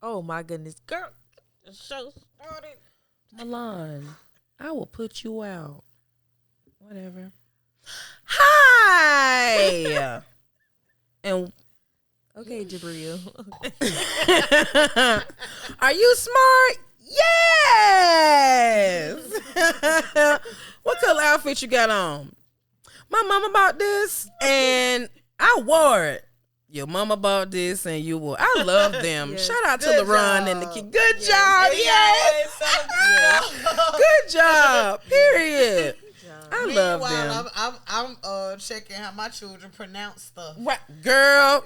Oh my goodness, girl, the show started. Milan, I will put you out. Whatever. Hi. And Okay, Jabril. are you smart? Yes. What color outfit you got on? My mama bought this and I wore it. Your mama bought this and you wore. I love them. Yes. Shout out to Good LaRon job. and the kid. Good job. Yes. Yes. Good job. Period. I love Meanwhile, them. I'm checking how my children pronounce stuff. Right. Girl,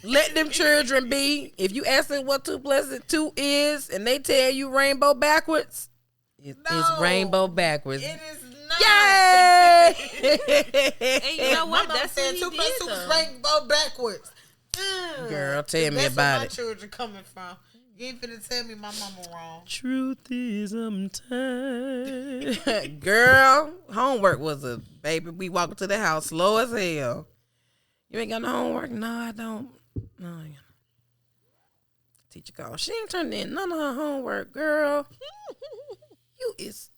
let them children be. If you ask them what 2 + 2 is and they tell you rainbow backwards, it's rainbow backwards. It is not. Yay! And you know what? My mama That's said what he 2 + 2 did, is though. rainbow backwards. Girl, tell me That's about where it. my children coming from. You ain't finna tell me my mama wrong. Truth is time. Girl, homework was a baby. We walked to the house slow as hell. You ain't got no homework? No, I don't. No, I ain't. Teacher called. She ain't turned in none of her homework, girl. You is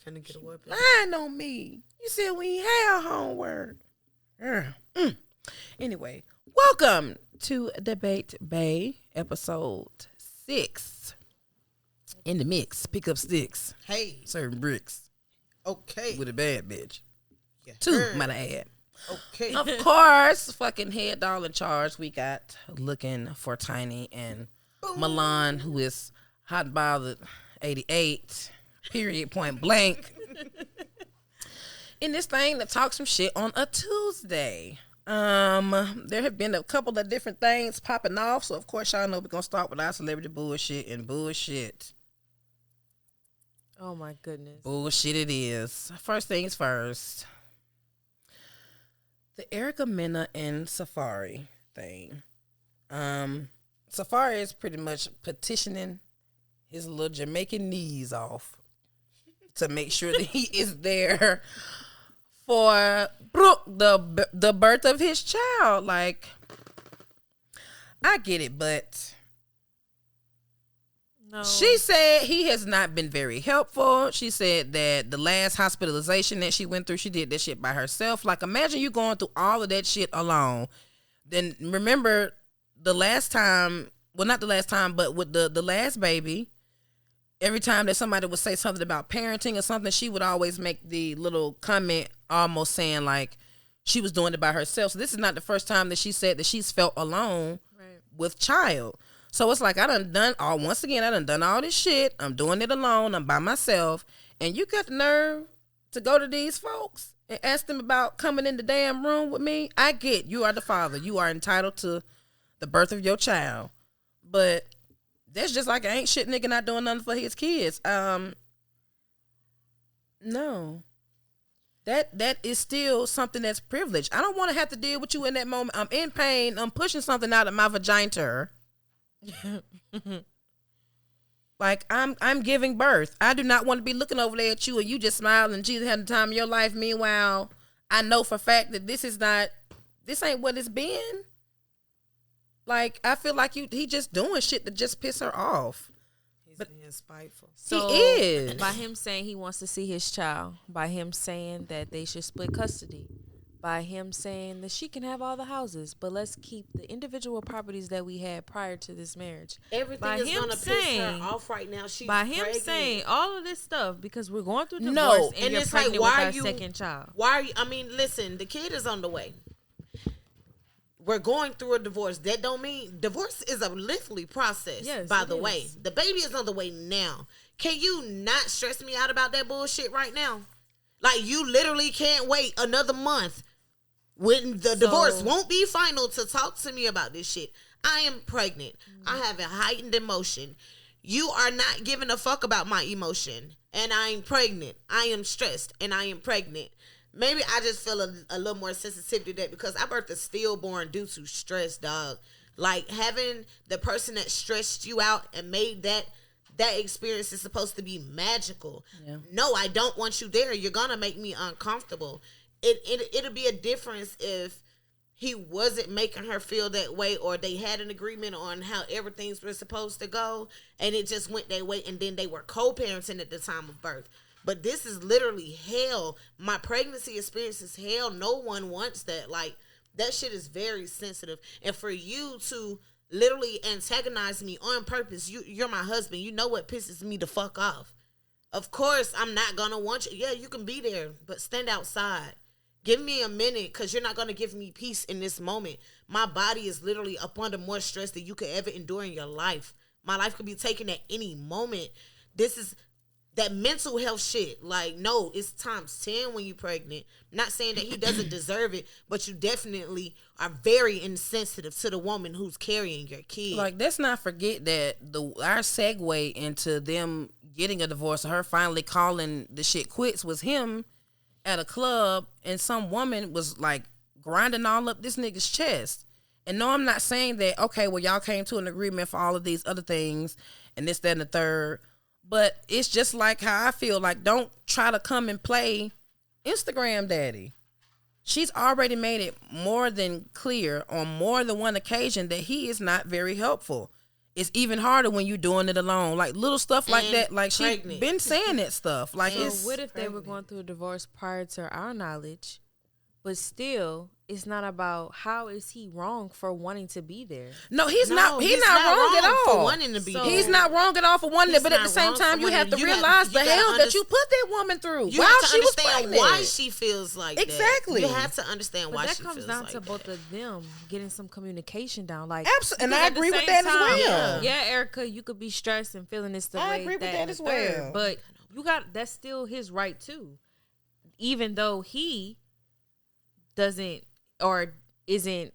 Finna get a word. lying on me. You said we ain't have homework. Girl. Anyway, welcome to DebateBae, episode 6. In the mix, pick up sticks, Hey, serving bricks okay. with a bad bitch. Yeah. 2, might I add. Okay. Of course, fucking head doll in charge. We got looking for Tiny and Milan, who is hot bothered 88, period, point blank. In this thing that talks some shit on a Tuesday. There have been a couple of different things popping off, so of course y'all know we're gonna start with our celebrity bullshit and bullshit. Oh my goodness. Bullshit it is. First things first. The Erica Mena and Safari thing. Safari is pretty much petitioning his little Jamaican knees off to make sure that he is there for the birth of his child. Like, I get it, but No. she said he has not been very helpful. She said that the last hospitalization that she went through, she did that shit by herself. Like, imagine you going through all of that shit alone. Then remember the last time, well, not the last time, but with the last baby, every time that somebody would say something about parenting or something, she would always make the little comment almost saying like she was doing it by herself. So this is not the first time that she said that she's felt alone with child. So it's like I done all this shit. I'm doing it alone. I'm by myself. And you got the nerve to go to these folks and ask them about coming in the damn room with me. I get you are the father. You are entitled to the birth of your child. But that's just like an ain't shit nigga not doing nothing for his kids. No. That is still something that's privileged. I don't want to have to deal with you in that moment. I'm in pain. I'm pushing something out of my vagina. Like I'm giving birth. I do not want to be looking over there at you and you just smile and Jesus had the time of your life. Meanwhile, I know for a fact that this ain't what it's been. Like, I feel like he just doing shit to just piss her off. He's being spiteful. So, he is. By him saying he wants to see his child, by him saying that they should split custody, by him saying that she can have all the houses, but let's keep the individual properties that we had prior to this marriage. Everything By is him gonna piss saying- her off right now. She's By him pregnant. saying all of this stuff because we're going through divorce No, and and you're it's like, pregnant why with are our you- second child. Why are you? I mean, listen, the kid is on the way. We're going through a divorce. That don't mean divorce is a lengthy process. Yes, by it the is. way, the baby is on the way now. Can you not stress me out about that bullshit right now? Like, you literally can't wait another month when the divorce won't be final to talk to me about this shit. I am pregnant. I have a heightened emotion. You are not giving a fuck about my emotion. And I am pregnant. I am stressed and I am pregnant. Maybe I just feel a little more sensitivity to that because I birthed a stillborn due to stress, dog. Like, having the person that stressed you out and made that experience is supposed to be magical. Yeah. No, I don't want you there. You're gonna make me uncomfortable. It'll be a difference if he wasn't making her feel that way, or they had an agreement on how everything's was supposed to go, and it just went that way, and then they were co-parenting at the time of birth. But this is literally hell. My pregnancy experience is hell. No one wants that. Like, that shit is very sensitive. And for you to literally antagonize me on purpose, you're my husband. You know what pisses me the fuck off. Of course, I'm not going to want you. Yeah, you can be there, but stand outside. Give me a minute, because you're not going to give me peace in this moment. My body is literally up under more stress than you could ever endure in your life. My life could be taken at any moment. This is that mental health shit. Like, no, it's times 10 when you're pregnant. I'm not saying that he doesn't deserve it, but you definitely are very insensitive to the woman who's carrying your kid. Like, let's not forget that our segue into them getting a divorce, or her finally calling the shit quits, was him at a club, and some woman was like grinding all up this nigga's chest. And no, I'm not saying that, okay, well, y'all came to an agreement for all of these other things and this, that, and the third. But it's just like how I feel. Like, don't try to come and play Instagram daddy. She's already made it more than clear on more than one occasion that he is not very helpful. It's even harder when you're doing it alone. Like, little stuff like that. Like, she's been saying that stuff. Like, so what if they were going through a divorce prior to our knowledge? But still, it's not about how is he wrong for wanting to be there. No, he's not. He's not wrong at all for wanting to be there. He's not wrong at all for wanting it. But at the same time, you have to realize the hell that you put that woman through while she was pregnant. Why she feels like exactly. that. You have to understand why she feels like that. That comes down to both of them getting some communication down. Like, absolutely, and I agree with that as well. Yeah, Erica, you could be stressed and feeling this the way. I agree with that as well. But that's still his right too, even though he doesn't or isn't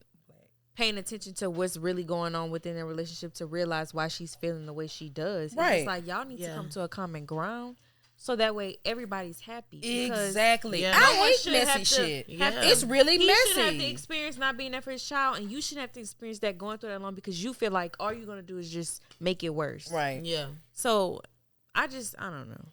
paying attention to what's really going on within their relationship to realize why she's feeling the way she does. Right. And it's like, y'all need to come to a common ground so that way everybody's happy. Exactly. Yeah. I hate messy shit. It's really messy. He shouldn't have to experience not being there for his child, and you shouldn't have to experience that going through that alone, because you feel like all you're going to do is just make it worse. Right. Yeah. So I don't know.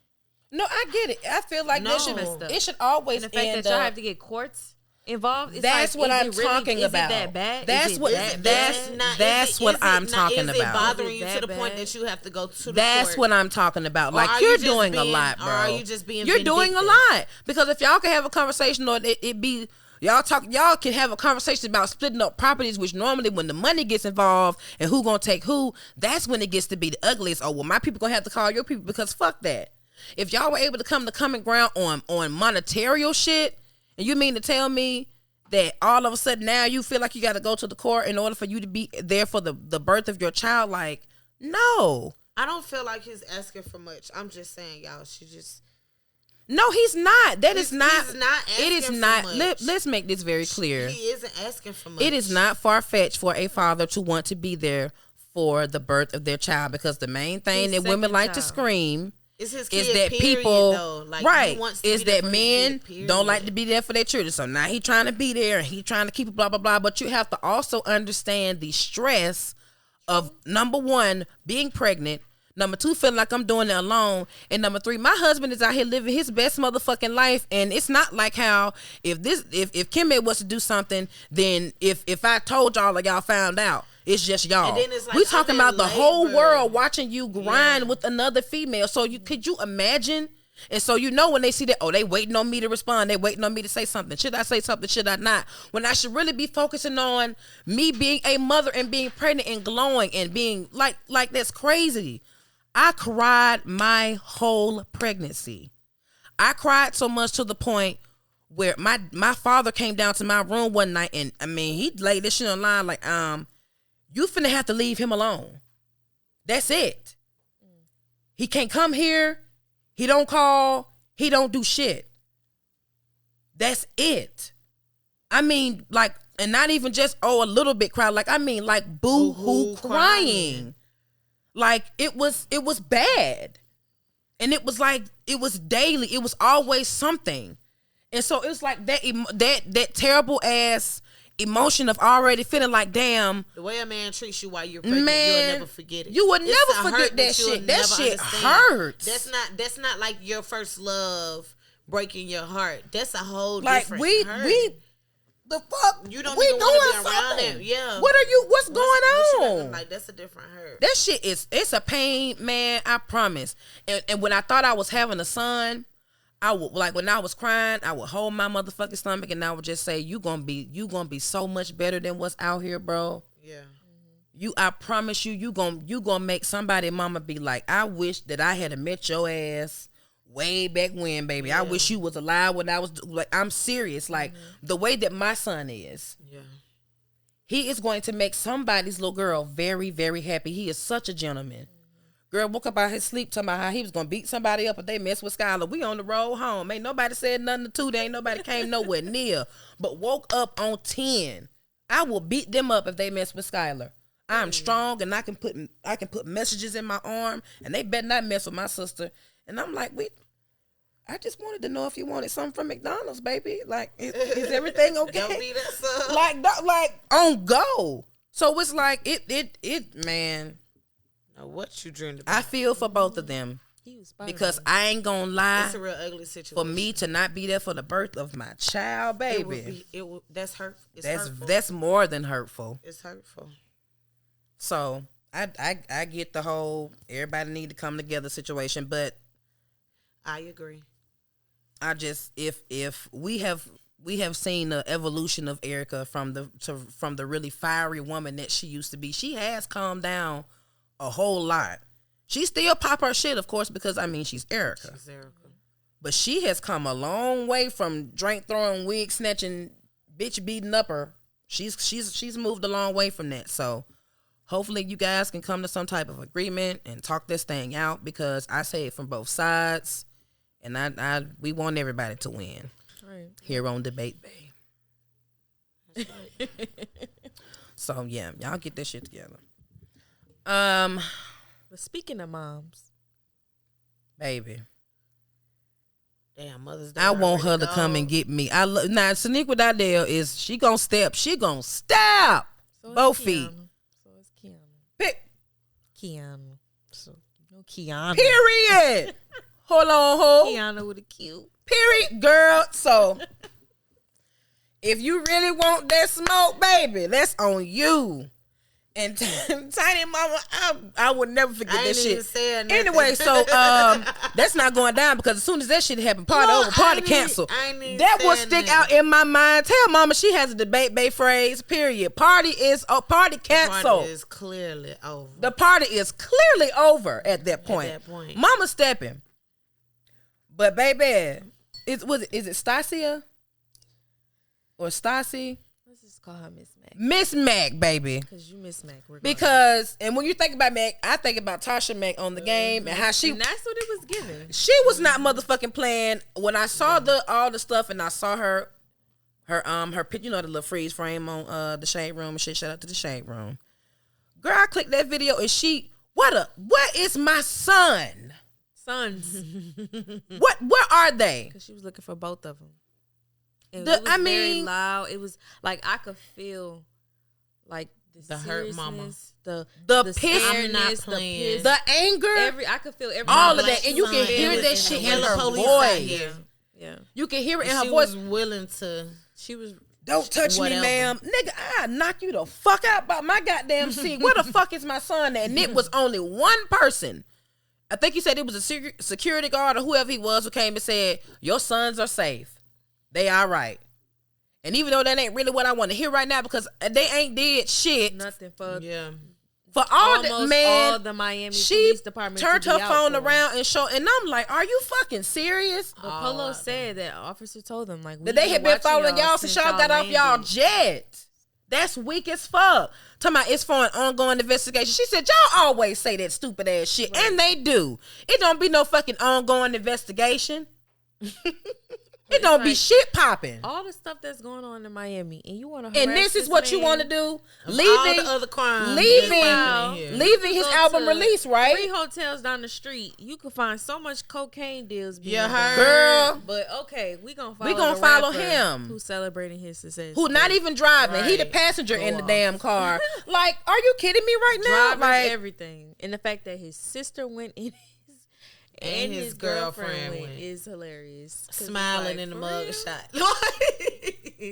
No, I get it. I feel like it should always and the fact end that y'all up, have to get courts involved. That's like, what I'm talking about. Is it that bad? That's what I'm talking about. Is it bothering you to the point that you have to go to the That's court? what I'm talking about. Like, you're doing a lot, bro. Or are you just being You're doing a lot. Because if y'all can have a conversation, or it be y'all can have a conversation about splitting up properties, which normally when the money gets involved and who gonna take who, that's when it gets to be the ugliest. Oh, well, my people gonna have to call your people, because fuck that. If y'all were able to come to common ground on monetarial shit, and you mean to tell me that all of a sudden now you feel like you got to go to the court in order for you to be there for the birth of your child? Like, no. I don't feel like he's asking for much. I'm just saying, y'all, she just... No, he's not. He's not asking it is not. for much. Let's make this very clear. He isn't asking for much. It is not far-fetched for a father to want to be there for the birth of their child, because the main thing that women like to scream is his kid, is that period, people though. Like, right he wants to is be there that for men his kid, don't like to be there for their children. So now he trying to be there and he trying to keep it blah blah blah. But you have to also understand the stress of, number one, being pregnant, number two, feeling like I'm doing it alone, and number three, my husband is out here living his best motherfucking life. And it's not like how if Kimmy was to do something, then if I told y'all or y'all found out, it's just y'all. Like, we talking about the whole world watching you grind with another female. So could you imagine? And so when they see that, oh, they waiting on me to respond, they waiting on me to say something. Should I say something? Should I not? When I should really be focusing on me being a mother and being pregnant and glowing and being like that's crazy. I cried my whole pregnancy. I cried so much to the point where my father came down to my room one night, and I mean, he laid this shit online like, you finna have to leave him alone. That's it. He can't come here. He don't call. He don't do shit. That's it. I mean, like, and not even just, a little bit cry. Like, I mean, like, boo-hoo crying. Like, it was bad. And it was like, it was daily. It was always something. And so it was like that terrible ass emotion of already feeling like, damn, the way a man treats you while you're pregnant, you'll never forget it. You would never forget that shit. That shit hurts. That's not like your first love breaking your heart. That's a whole different hurt. The fuck? You don't we even doing want to be around something. it. Yeah. What's going on? Like, that's a different hurt. That shit it's a pain, man. I promise. And when I thought I was having a son, I would, like, when I was crying, I would hold my motherfucking stomach and I would just say, you gonna be so much better than what's out here, bro. Yeah. I promise you gonna make somebody mama be like, I wish that I had met your ass way back when, baby. Yeah. I wish you was alive when I was, like, I'm serious. Like, the way that my son is. Yeah. He is going to make somebody's little girl very, very happy. He is such a gentleman. Girl woke up out his sleep talking about how he was going to beat somebody up if they mess with Skylar. We on the road home. Ain't nobody said nothing to two. There ain't nobody came nowhere near. But woke up on 10. I will beat them up if they mess with Skylar. I'm strong and I can put messages in my arm and they better not mess with my sister. And I'm like, I just wanted to know if you wanted something from McDonald's, baby. Like, is everything okay? Don't be that son. Like on go. So it's like it man. Now what you dreamed I feel for both of them because I ain't gonna lie. It's a real ugly situation for me to not be there for the birth of my child, baby. That's hurtful. Hurtful. That's more than hurtful. It's hurtful. So I get the whole everybody need to come together situation, but I agree. I just if we have seen the evolution of Erica from the really fiery woman that she used to be. She has calmed down a whole lot. She still pop her shit, of course, because I mean she's Erica. But she has come a long way from drink throwing, wig snatching, bitch beating up her. She's moved a long way from that. So hopefully you guys can come to some type of agreement and talk this thing out, because I say it from both sides. And we want everybody to win. Right. Here on DebateBae. That's right. So yeah, y'all get this shit together. But speaking of moms, baby, damn, Mother's Day. I want her to come and get me. Now Saniqua Didell is she gonna step. She gonna step so both Kiana. feet. So it's Kiana. Pick Kiana. So no Kiana. Period. Hold on, hold. Kiana with a Q. Period, girl. So, if you really want that smoke, baby, that's on you. And Tiny Mama, I would never forget that shit. Anyway, so that's not going down, because as soon as that shit happened, party canceled. That will stick out in my mind. Tell Mama she has a DebateBae phrase. Period. Party canceled. The party is clearly over. The party is clearly over at that point. Mama stepping. But baby, is it Stasia or Stassi? Let's just call her Miss Mac. Miss Mac, baby. Because you Miss Mac. Because, and when you think about Mac, I think about Tasha Mac on the game and how and that's what it was giving. She was not motherfucking playing. When I saw all the stuff and I saw her picture, you know, the little freeze frame on the Shade Room and shit. Shout out to the Shade Room. Girl, I clicked that video and where is my son? Sons. Where are they? Because she was looking for both of them. And it was very loud. It was like I could feel like the hurt mama, the piss, the anger. I could feel all of that, and you can hear that shit in her voice. Yeah, you can hear it in her voice. She was. Don't touch me, ma'am. Nigga, I'll knock you the fuck out by my goddamn seat. Where the fuck is my son at? And it was only one person. I think he said it was a security guard or whoever he was who came and said, your sons are safe. They all right. And even though that ain't really what I want to hear right now, because they ain't did shit. Nothing for all the Miami she Police Department turned her phone around and and I'm like, are you fucking serious? But Polo said that officer told them like that they had been following y'all since y'all got off y'all jet. That's weak as fuck. Talking about it's for an ongoing investigation. She said, y'all always say that stupid ass shit. Right. And they do. It don't be no fucking ongoing investigation. It don't be shit popping. All the stuff that's going on in Miami, and you want to. And this is what you want to do. Leaving all the other crimes. Leaving his album release, right? 3 hotels down the street, you could find so much cocaine deals. Girl. But okay, we gonna follow him. Who's celebrating his success? Who not even driving? Right. He the passenger in the damn car. Like, are you kidding me right now? Like everything, and the fact that his sister went in. And his girlfriend is hilarious. Smiling in the mug shot.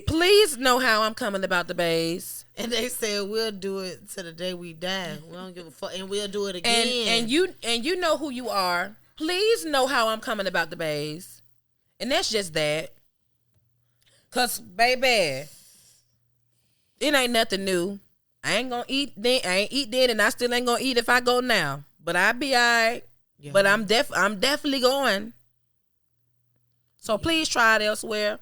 Please know how I'm coming about the bays. And they said we'll do it to the day we die. We don't give a fuck, and we'll do it again. And you know who you are. Please know how I'm coming about the bays. And that's just that. Cause baby, it ain't nothing new. I ain't gonna eat then. I ain't eat then, and I still ain't gonna eat if I go now. But I be alright. Yeah. But I'm definitely going. So please try it elsewhere.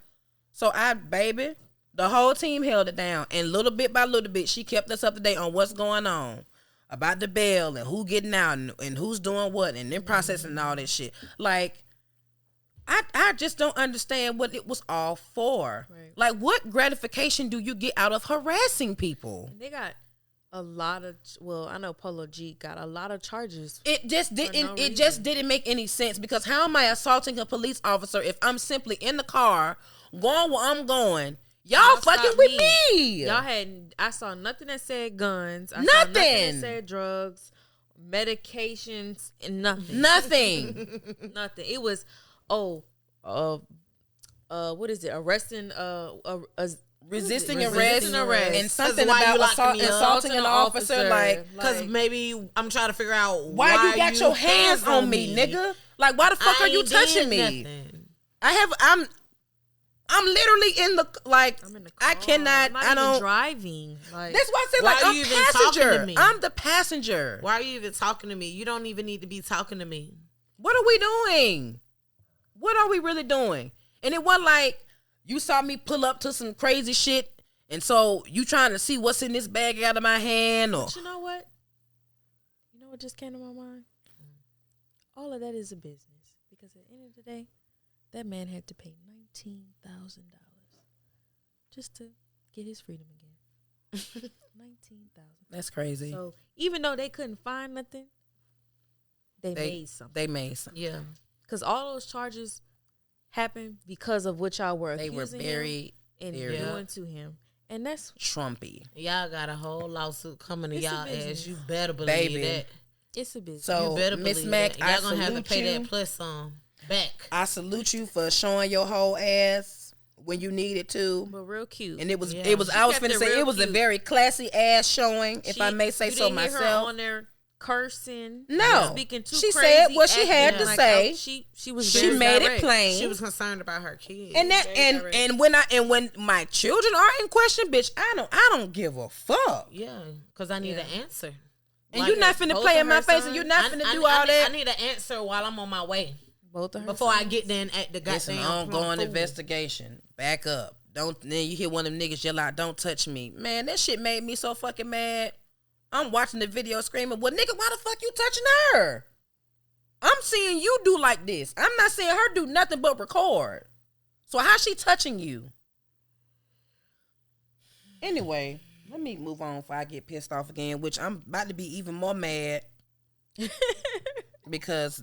So baby, the whole team held it down, and little bit by little bit, she kept us up to date on what's going on about the bail and who getting out and who's doing what and then processing all that shit. Like, I just don't understand what it was all for. Right. Like, what gratification do you get out of harassing people? They got a lot of, well, I know Polo G got a lot of charges. It just didn't. It just didn't make any sense, because how am I assaulting a police officer if I'm simply in the car going where I'm going? Y'all fucking with me. Y'all I saw nothing that said guns. I nothing. Saw nothing that said drugs, medications, and nothing. Nothing. Nothing. It was, what is it? Arresting, resisting arrest, and something why about assaulting an officer. Like, because maybe I'm trying to figure out why you got your hands on me, nigga. Like, why the fuck are you touching me? Nothing. I'm literally in the, like, I'm in the car. I cannot, I'm not even driving. Like, that's why I said, like, I'm passenger. I'm the passenger. Why are you even talking to me? You don't even need to be talking to me. What are we doing? What are we really doing? And it wasn't like you saw me pull up to some crazy shit, and so you trying to see what's in this bag out of my hand, or. But you know what? You know what just came to my mind? All of that is a business, because at the end of the day, that man had to pay $19,000 just to get his freedom again. $19,000. That's crazy. So even though they couldn't find nothing, they made something. They made something. Yeah, because all those charges happened because of what y'all were accusing him and doing to him, and that's Trumpy. Y'all got a whole lawsuit coming to y'all ass. You better believe that. It's a business. So you better Miss believe Mac, that. Y'all gonna have to pay that plus back. I salute you for showing your whole ass when you needed to. But real cute. And it was I was finna say it was a very classy ass showing, if I may say so myself. Hear her on there cursing. No. Speaking too she crazy, said what she had to say. She was she made it plain. She was concerned about her kids. And that and when my children are in question, bitch, I don't give a fuck. Yeah, because I need an answer. And like, you're not finna play in my face, and you're not finna do all that. I need an answer while I'm on my way. Both of her before sons. I get there and at the goddamn. It's an ongoing investigation. Back up. Don't then you hear one of them niggas yell out, "Don't touch me." Man, that shit made me so fucking mad. I'm watching the video screaming, "Well, nigga, why the fuck you touching her?" I'm seeing you do like this. I'm not seeing her do nothing but record. So how's she touching you? Anyway, let me move on before I get pissed off again, which I'm about to be even more mad. Because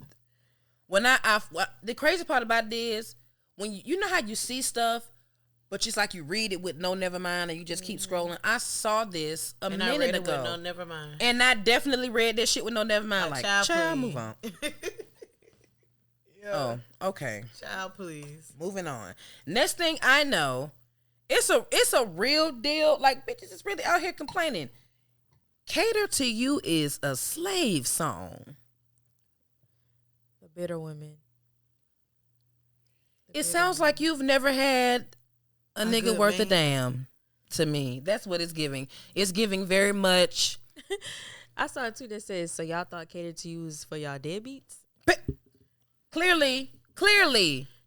when the crazy part about it is, when you know how you see stuff, but it's like you read it with no never mind, and you just keep scrolling. I saw this a minute ago. With no never mind. And I definitely read that shit with no never mind. Like, child, move on. Oh, okay. Child, please. Moving on. Next thing I know, it's a real deal. Like, bitches is really out here complaining. Cater to You is a slave song. The bitter women. It sounds like you've never had a nigga worth a damn. To me, that's what it's giving. It's giving very much. I saw a tweet that says, "So y'all thought Cater to You was for y'all deadbeats?" But clearly,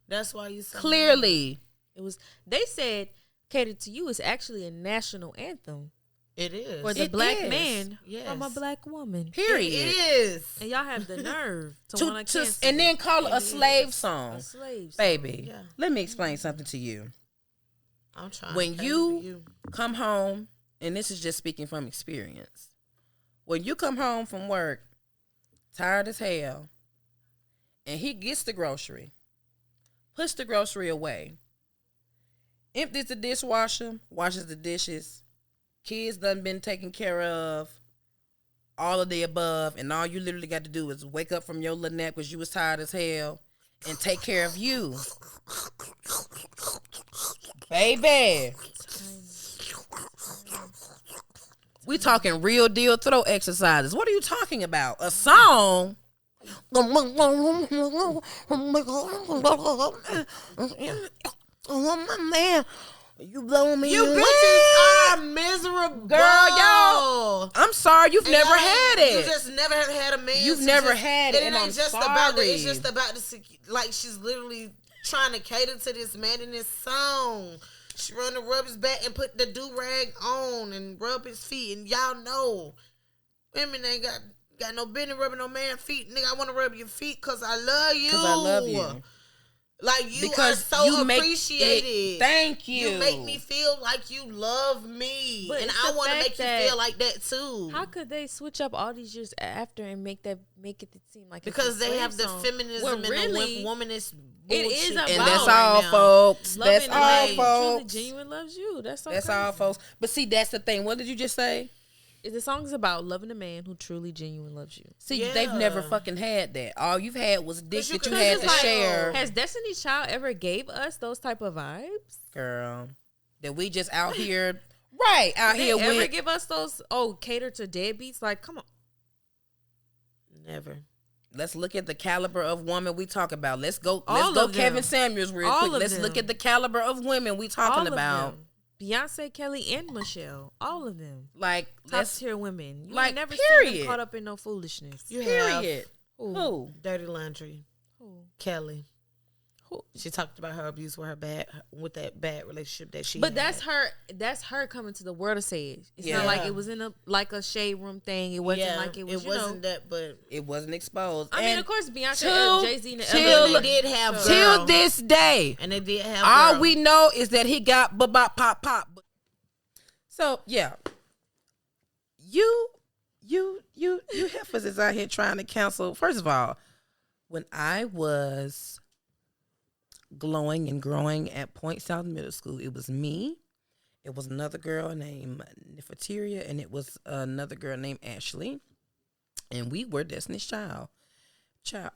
that's why you. Clearly, it was. They said Cater to You is actually a national anthem. It is for the black man from a black woman. Period. It is, and y'all have the nerve to want to cancel and then call it a slave song. A slave song. Baby, let me explain something to you. I'm trying. When you come home, and this is just speaking from experience, when you come home from work, tired as hell, and he gets the grocery, puts the grocery away, empties the dishwasher, washes the dishes, kids done been taken care of, all of the above, and all you literally got to do is wake up from your little nap because you was tired as hell and take care of you. Baby. We talking real deal throat exercises. What are you talking about? A song? Oh, my man. You blowing me You away. bitches are miserable. Girl, y'all. I'm sorry, you've never had it. You just never have had a man. You've never had it, And and it I'm ain't just sorry. about it's just about like she's literally trying to cater to this man in this song. She run to rub his back and put the do-rag on and rub his feet. And y'all know women ain't got no business rubbing no man's feet. Nigga, I want to rub your feet because I love you. Because I love you. Like, you Because are so you appreciated. Thank you. You make me feel like you love me. But and it's I the want to fact make you that- feel like that too. How could they switch up all these years after and make it seem like Because it's a they slave have the song? feminism Well, and really, the womanist it bullshit. is And about that's right all, now. folks. loving That's a all, man who truly folks. genuine loves you. That's so That's crazy. all, folks. But see, that's the thing. What did you just say? The song is about loving a man who truly genuine loves you. See, Yeah. they've never fucking had that. All you've had was dick you that could- you Because had it's to like- share. Has Destiny's Child ever gave us those type of vibes? Girl, that we just out here, right, out Did here they ever with. give us those, cater to deadbeats? Like, come on. Never. Let's look at the caliber of woman we talk about. Let's go All of Kevin them. Samuels real All quick. of Let's them. look at the caliber of women we talking All of about. them. Beyonce, Kelly, and Michelle. All of them. Like, Top let's tier women. You like, ain't never seen period. them caught up in no foolishness. You period. Who? Who? Dirty Laundry. Who? Kelly. Who? She talked about her abuse with that bad relationship that she But had. that's her coming to the world to say it. It's Yeah. not like it was in a shade room thing. It wasn't like it was. It wasn't that, but It wasn't exposed. I mean, And of course, Beyonce, till- Jay-Z, and till- Eminem they did have So- till girl. this day, And they did have all girl. we know is that he got bop pop pop. So yeah, you heifers is out here trying to cancel. First of all, when I was glowing and growing at Point South Middle School, it was me. It was another girl named Neferteria, and it was another girl named Ashley, and we were Destiny's Child.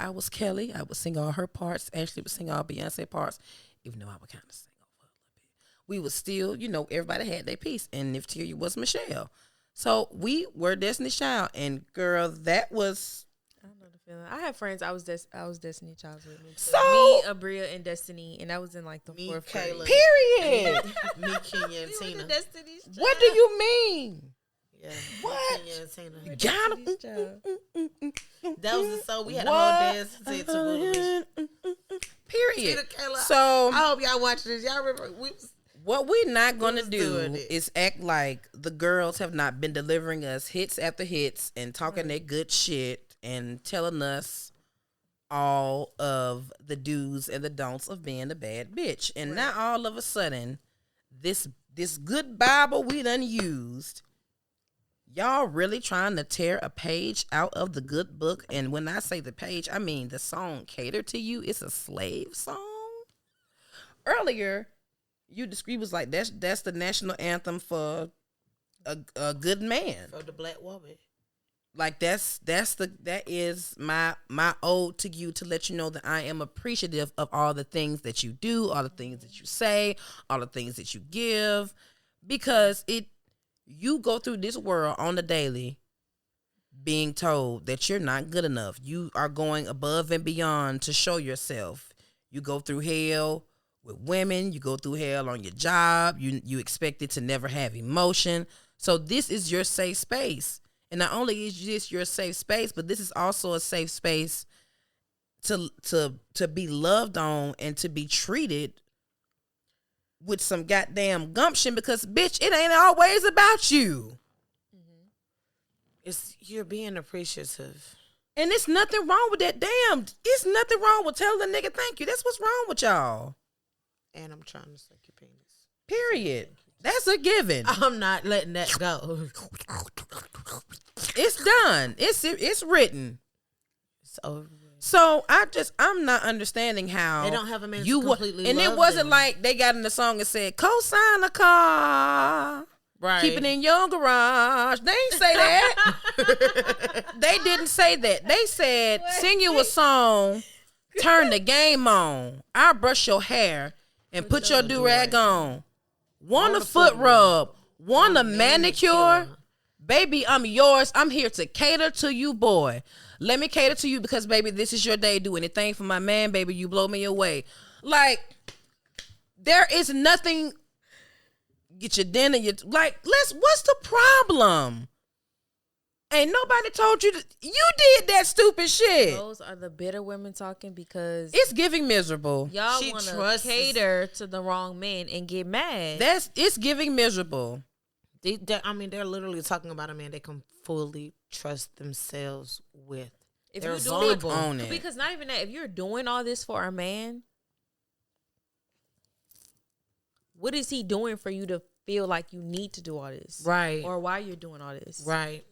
I was Kelly. I would sing all her parts. Ashley would sing all Beyonce parts, even though I would kind of sing over a little bit. We was still, everybody had their piece, and Neferteria was Michelle. So we were Destiny's Child, and girl, that was. I don't know the feeling. I had friends. I was Destiny Child with me. So- me, Abria, and Destiny, and that was in like the Me, fourth Kayla. grade. Period. Me, Kenya, and Tina. Destiny's Child. What do you mean? Yeah. What? Kenya and Tina. Got Destiny's Child. That was the song. We had a What? whole dance to it to Period. Tina, Kayla. So I hope y'all watch this. Y'all remember? what we're not going to was do doing it. is act like the girls have not been delivering us hits after hits and talking their good shit and telling us all of the do's and the don'ts of being a bad bitch. And now all of a sudden, this good Bible we done used, y'all really trying to tear a page out of the good book. And when I say the page, I mean the song Cater to You. It's a slave song. Earlier, you was like, that's the national anthem for a good man. For the black woman. Like that is my ode to you, to let you know that I am appreciative of all the things that you do, all the things that you say, all the things that you give, because you go through this world on the daily being told that you're not good enough. You are going above and beyond to show yourself. You go through hell with women, you go through hell on your job, you expected to never have emotion. So this is your safe space. And not only is this your safe space, but this is also a safe space to be loved on and to be treated with some goddamn gumption, because bitch, it ain't always about you. You're being appreciative. And it's nothing wrong with that. Damn, it's nothing wrong with telling a nigga thank you. That's what's wrong with y'all. And I'm trying to suck your penis. Period. That's a given. I'm not letting that go. It's done. It's written. It's over. So I'm not understanding how They don't have a man to you would, completely and it love wasn't them. like they got in the song and said co-sign a car, Right. keep it in your garage. They ain't say that. They didn't say that. They said sing you a song, turn the game on. I'll brush your hair and put your do-rag on. Want a foot rub. Want a manicure. Baby, I'm yours. I'm here to cater to you, boy. Let me cater to you because, baby, this is your day. Do anything for my man, baby. You blow me away. Like, there is nothing. Get your dinner. What's the problem? Ain't nobody told you you did that stupid shit. Those are the bitter women talking because it's giving miserable. Y'all want to cater to the wrong men and get mad. It's giving miserable. They're literally talking about a man they can fully trust themselves with. If they're you're vulnerable on it. Because not even that, if you're doing all this for a man, what is he doing for you to feel like you need to do all this? Right. Or why you're doing all this? Right.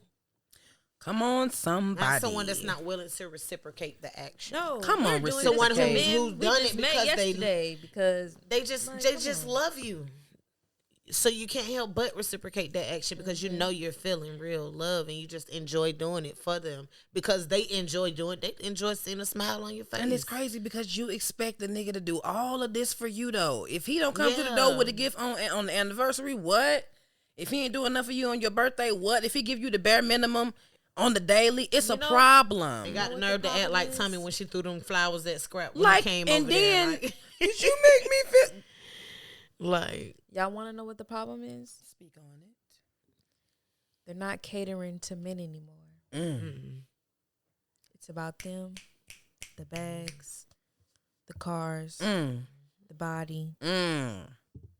Come on, somebody. Not someone that's not willing to reciprocate the action. No, come on, reciprocate. Someone who's done it because they just love you. So you can't help but reciprocate that action because you know you're feeling real love and you just enjoy doing it for them because they enjoy doing it. They enjoy seeing a smile on your face. And it's crazy because you expect the nigga to do all of this for you though. If he don't come to the door with a gift on the anniversary, what? If he ain't doing enough for you on your birthday, what? If he give you the bare minimum on the daily, it's a problem. They got the nerve to act like Tommy when she threw them flowers at Scrap when he came over there. And then you make me feel like, y'all want to know what the problem is? Speak on it. They're not catering to men anymore. Mm. It's about them, the bags, the cars, the body, the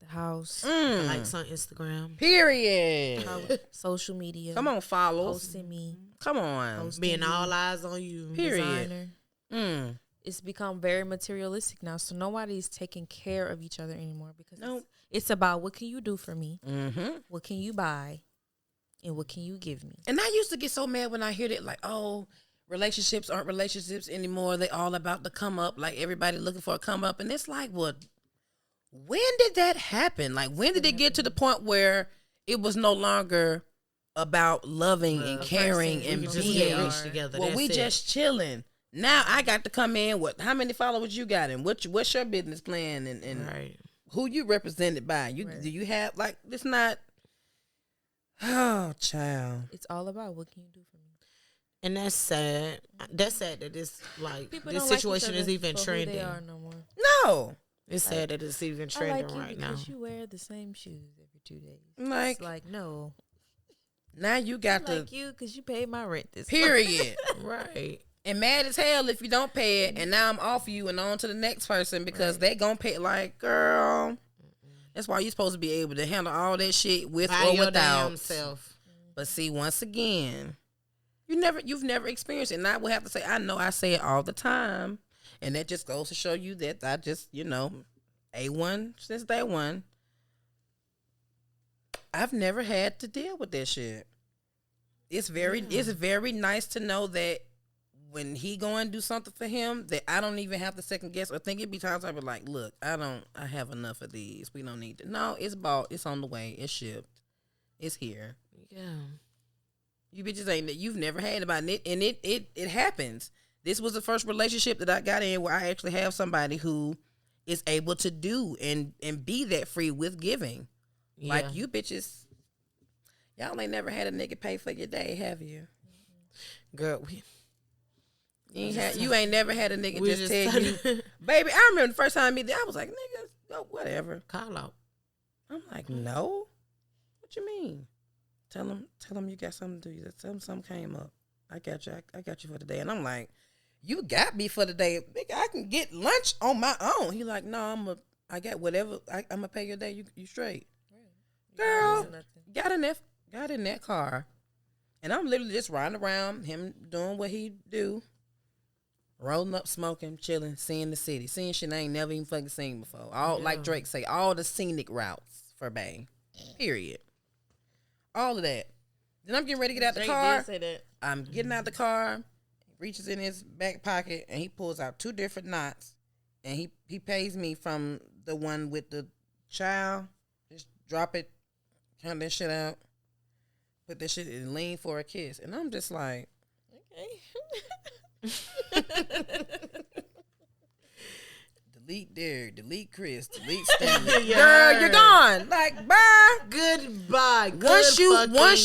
house, the likes on Instagram. Period. Social media. Come on, follow. Posting me. Come on. Being all eyes on you. Period. Designer. It's become very materialistic now, so nobody's taking care of each other anymore because it's about what can you do for me, what can you buy, and what can you give me. And I used to get so mad when I hear that, like, oh, relationships aren't relationships anymore. They all about the come up, like everybody looking for a come up. And it's like, well, when did that happen? Like, when did it get to the point where it was no longer about loving and caring and being together? Well, we just chilling. Now I got to come in. How many followers you got, and what's your business plan, and who you represented by? Do you have it's not? Oh, child, it's all about what can you do for me, and that's sad. That's sad that this this situation is even trending. They are no more. No, it's sad that it's even trending right now. Because you wear the same shoes every 2 days. It's like no. Now you got to like you because you paid my rent this period. Right. And mad as hell if you don't pay it, and now I'm off you and on to the next person because they gonna pay. Like, girl, that's why you're supposed to be able to handle all that shit with or your without. Damn self. But see, once again, you've never experienced it. And I will have to say, I know I say it all the time, and that just goes to show you that I just, A1 since day one. I've never had to deal with that shit. It's very nice to know that when he go and do something for him, that I don't even have to second guess or think. It be times I be like, look, I have enough of these. We don't need to. No, it's bought. It's on the way. It's shipped. It's here. Yeah. You bitches ain't that. You've never had about it. And it happens. This was the first relationship that I got in where I actually have somebody who is able to do and be that free with giving. Yeah. Like you bitches, y'all ain't never had a nigga pay for your day, have you? Girl, you ain't never had a nigga just tell you, baby. I remember the first time I met I was like, nigga, whatever. Call out. I'm like, no. What you mean? Tell him you got something to do. Tell him something came up. I got you for the day. And I'm like, you got me for the day. Nigga, I can get lunch on my own. He like, no, I got whatever. I'm gonna pay your day. You straight. Girl, got in that car, and I'm literally just riding around, him doing what he do, rolling up, smoking, chilling, seeing the city, seeing shit I ain't never even fucking seen before. Like Drake say, all the scenic routes for Bae. Period. All of that. Then I'm getting ready to get out the car. Did say that. I'm getting out the car. He reaches in his back pocket and he pulls out 2 different knots, and he pays me from the one with the child. Just drop it. Count that shit out. Put that shit and lean for a kiss. And I'm just like, okay. Derek, delete Chris, delete Stanley. Girl, you're gone. Like, bye. Goodbye. Once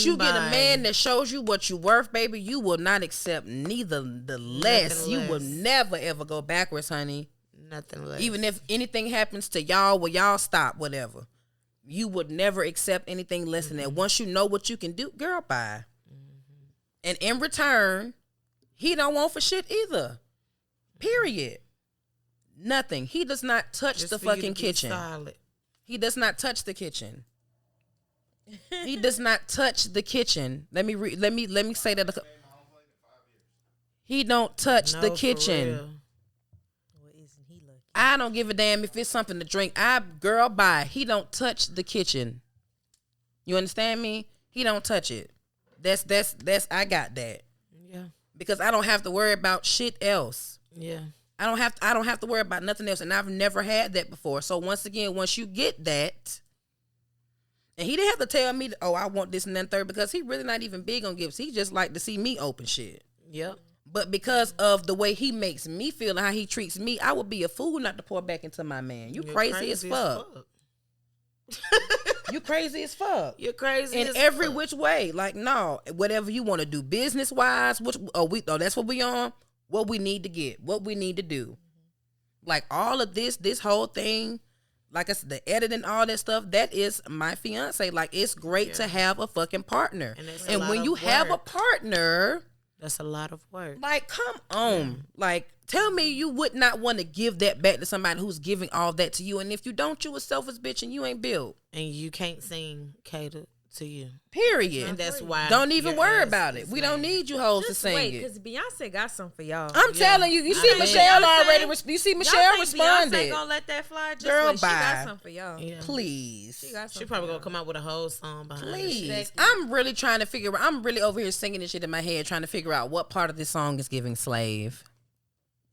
you get a man that shows you what you worth, baby, you will not accept neither the less. You will never ever go backwards, honey. Nothing less. Even if anything happens to y'all, well, y'all stop, whatever. You would never accept anything less than that. Once you know what you can do, girl, bye. And in return, he don't want for shit either. Period. Nothing. He does not touch the fucking kitchen. Solid. He does not touch the kitchen. He does not touch the kitchen. Let me say that. He don't touch the kitchen. Well, isn't he lucky? I don't give a damn if it's something to drink. Girl, bye. He don't touch the kitchen. You understand me? He don't touch it. That's I got that. Yeah. Because I don't have to worry about shit else. Yeah. I don't have to worry about nothing else, and I've never had that before. So once again, once you get that, and he didn't have to tell me, oh, I want this and then third, because he really not even big on gifts. He just like to see me open shit. Yep. But because of the way he makes me feel and how he treats me, I would be a fool not to pour back into my man. You're crazy as fuck. You crazy as fuck. You're crazy in as every fuck. which way. Like, no, whatever you want to do business wise, that's what we on. What we need to get, what we need to do. Like all of this whole thing, like I said, the editing, all that stuff, that is my fiance. Like, it's great to have a fucking partner. And when you have a partner, that's a lot of work. Like, come on. Yeah. Like, tell me you would not want to give that back to somebody who's giving all that to you. And if you don't, you a selfish bitch and you ain't built. And you can't sing cater to you. Period. And that's why. Don't even worry about it. We don't need you hoes to sing it. Because Beyonce got something for y'all. I'm telling you. You see Michelle already. You see Michelle responded. Beyonce gonna let that fly? Just girl, wait. She got something for y'all. Yeah. Please. She probably gonna come out with a whole song behind it. Please. I'm really trying to figure out. I'm really over here singing this shit in my head, trying to figure out what part of this song is giving slave.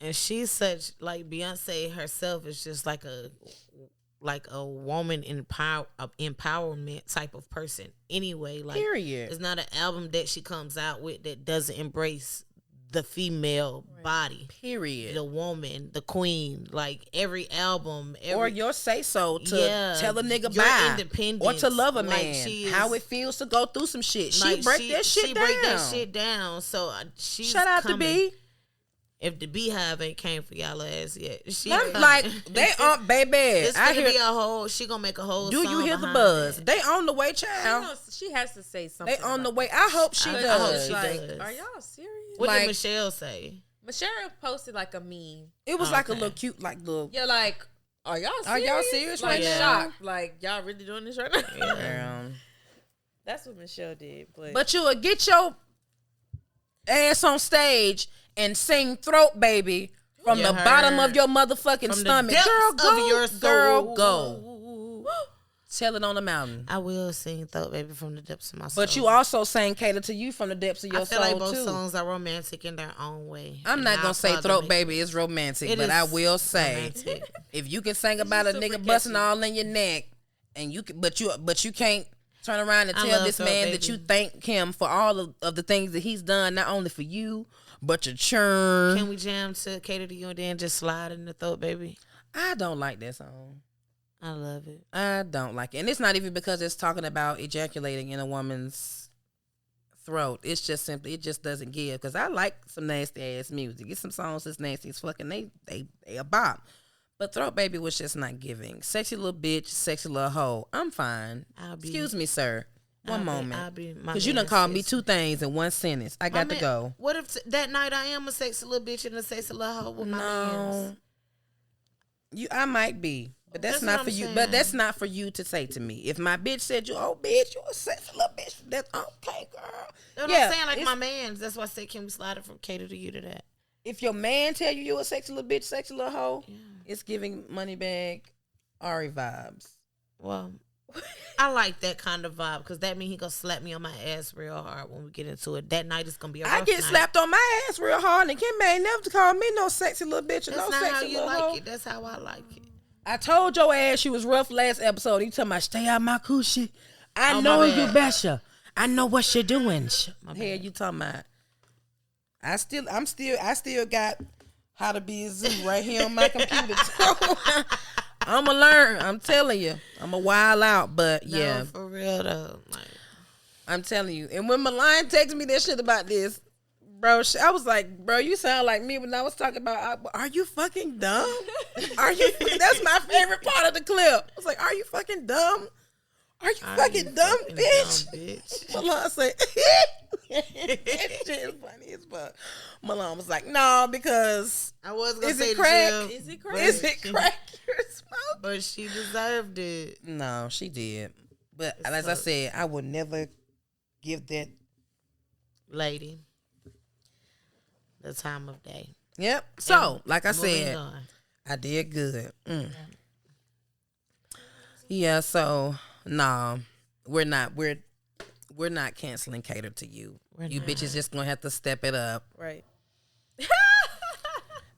And she's such, like, Beyonce herself is just like a woman empowerment type of person anyway. Like, period. It's not an album that she comes out with that doesn't embrace the female body. Period. The woman, the queen. Like, every album. Or your say so to tell a nigga bye. Or to love a man. How it feels to go through some shit. She break that shit down. So she's shout out to B. If the Beehive ain't came for y'all ass yet, like they on baby. It's gonna be a whole. She gonna make a whole. Do song you hear the buzz? That. They on the way, child. She has to say something. They on the way. I hope she does. I hope she does. Are y'all serious? What did Michelle say? Michelle posted like a meme. It was like a little cute, like little. Yeah, like are y'all serious like, right now? Shocked. Like y'all really doing this right now? Yeah. That's what Michelle did. But you will get your ass on stage and sing Throat Baby from the bottom of your motherfucking stomach. Girl, go. Girl, go. Tell it on the mountain. I will sing Throat Baby from the depths of my soul. But you also sang Cater to You from the depths of your soul, too. I feel like both songs are romantic in their own way. I'm not going to say Throat Baby is romantic, but I will say, if you can sing about a nigga busting all in your neck, and you can, but you can't turn around and tell this man that you thank him for all of the things that he's done, not only for you, but your churn. Can we jam to Cater to You and then just slide in the Throat Baby? I don't like that song. I love it. I don't like it. And it's not even because it's talking about ejaculating in a woman's throat. It's just simply, it just doesn't give. Because I like some nasty ass music. Get some songs that's nasty as fucking, they a bop. But Throat Baby was just not giving. Sexy little bitch, sexy little hoe. I'm fine. Excuse me, sir. One moment. Because you done called me two things in one sentence. I got to go. What if that night I am a sexy little bitch and a sexy little hoe with my hands? I might be. But that's not for you. Saying. But that's not for you to say to me. If my bitch said you, oh bitch, you a sexy little bitch. That's okay, girl. That's what I'm saying. Like my man's. That's why I said, can we slide it from Cater to You to that? If your man tell you a sexy little bitch, sexy little hoe, it's giving Moneybag Ari vibes. Well, I like that kind of vibe because that means he gonna slap me on my ass real hard when we get into it. That night is gonna be a rough night. I get slapped on my ass real hard, and Kim ain't never call me no sexy little bitch or no sexy little hoe. That's not how you like it. That's how I like it. I told your ass she was rough last episode. You talking about stay out my coochie. I know you better. I know what you're doing. Hell, you talking about? I still got how to be a zoo right here on my computer. So I'm going to learn. I'm telling you. I'm going to wild out. But, yeah. No, for real, though. Like, I'm telling you. And when Milan texted me that shit about this, bro, I was like, bro, you sound like me when I was talking about, are you fucking dumb? Are you? That's my favorite part of the clip. I was like, are you fucking dumb? Are you fucking dumb, bitch? Milan said, that shit is funny as fuck. Milan was like, no, because I was gonna is say it crack? Is it crack? Is it crack you're smoking? but she deserved it. No, she did. But as I said, I would never give that lady the time of day. Yep. So, And like I moving said, on. I did good. Yeah, so no, we're not canceling Cater to You. You bitches just gonna have to step it up. Right.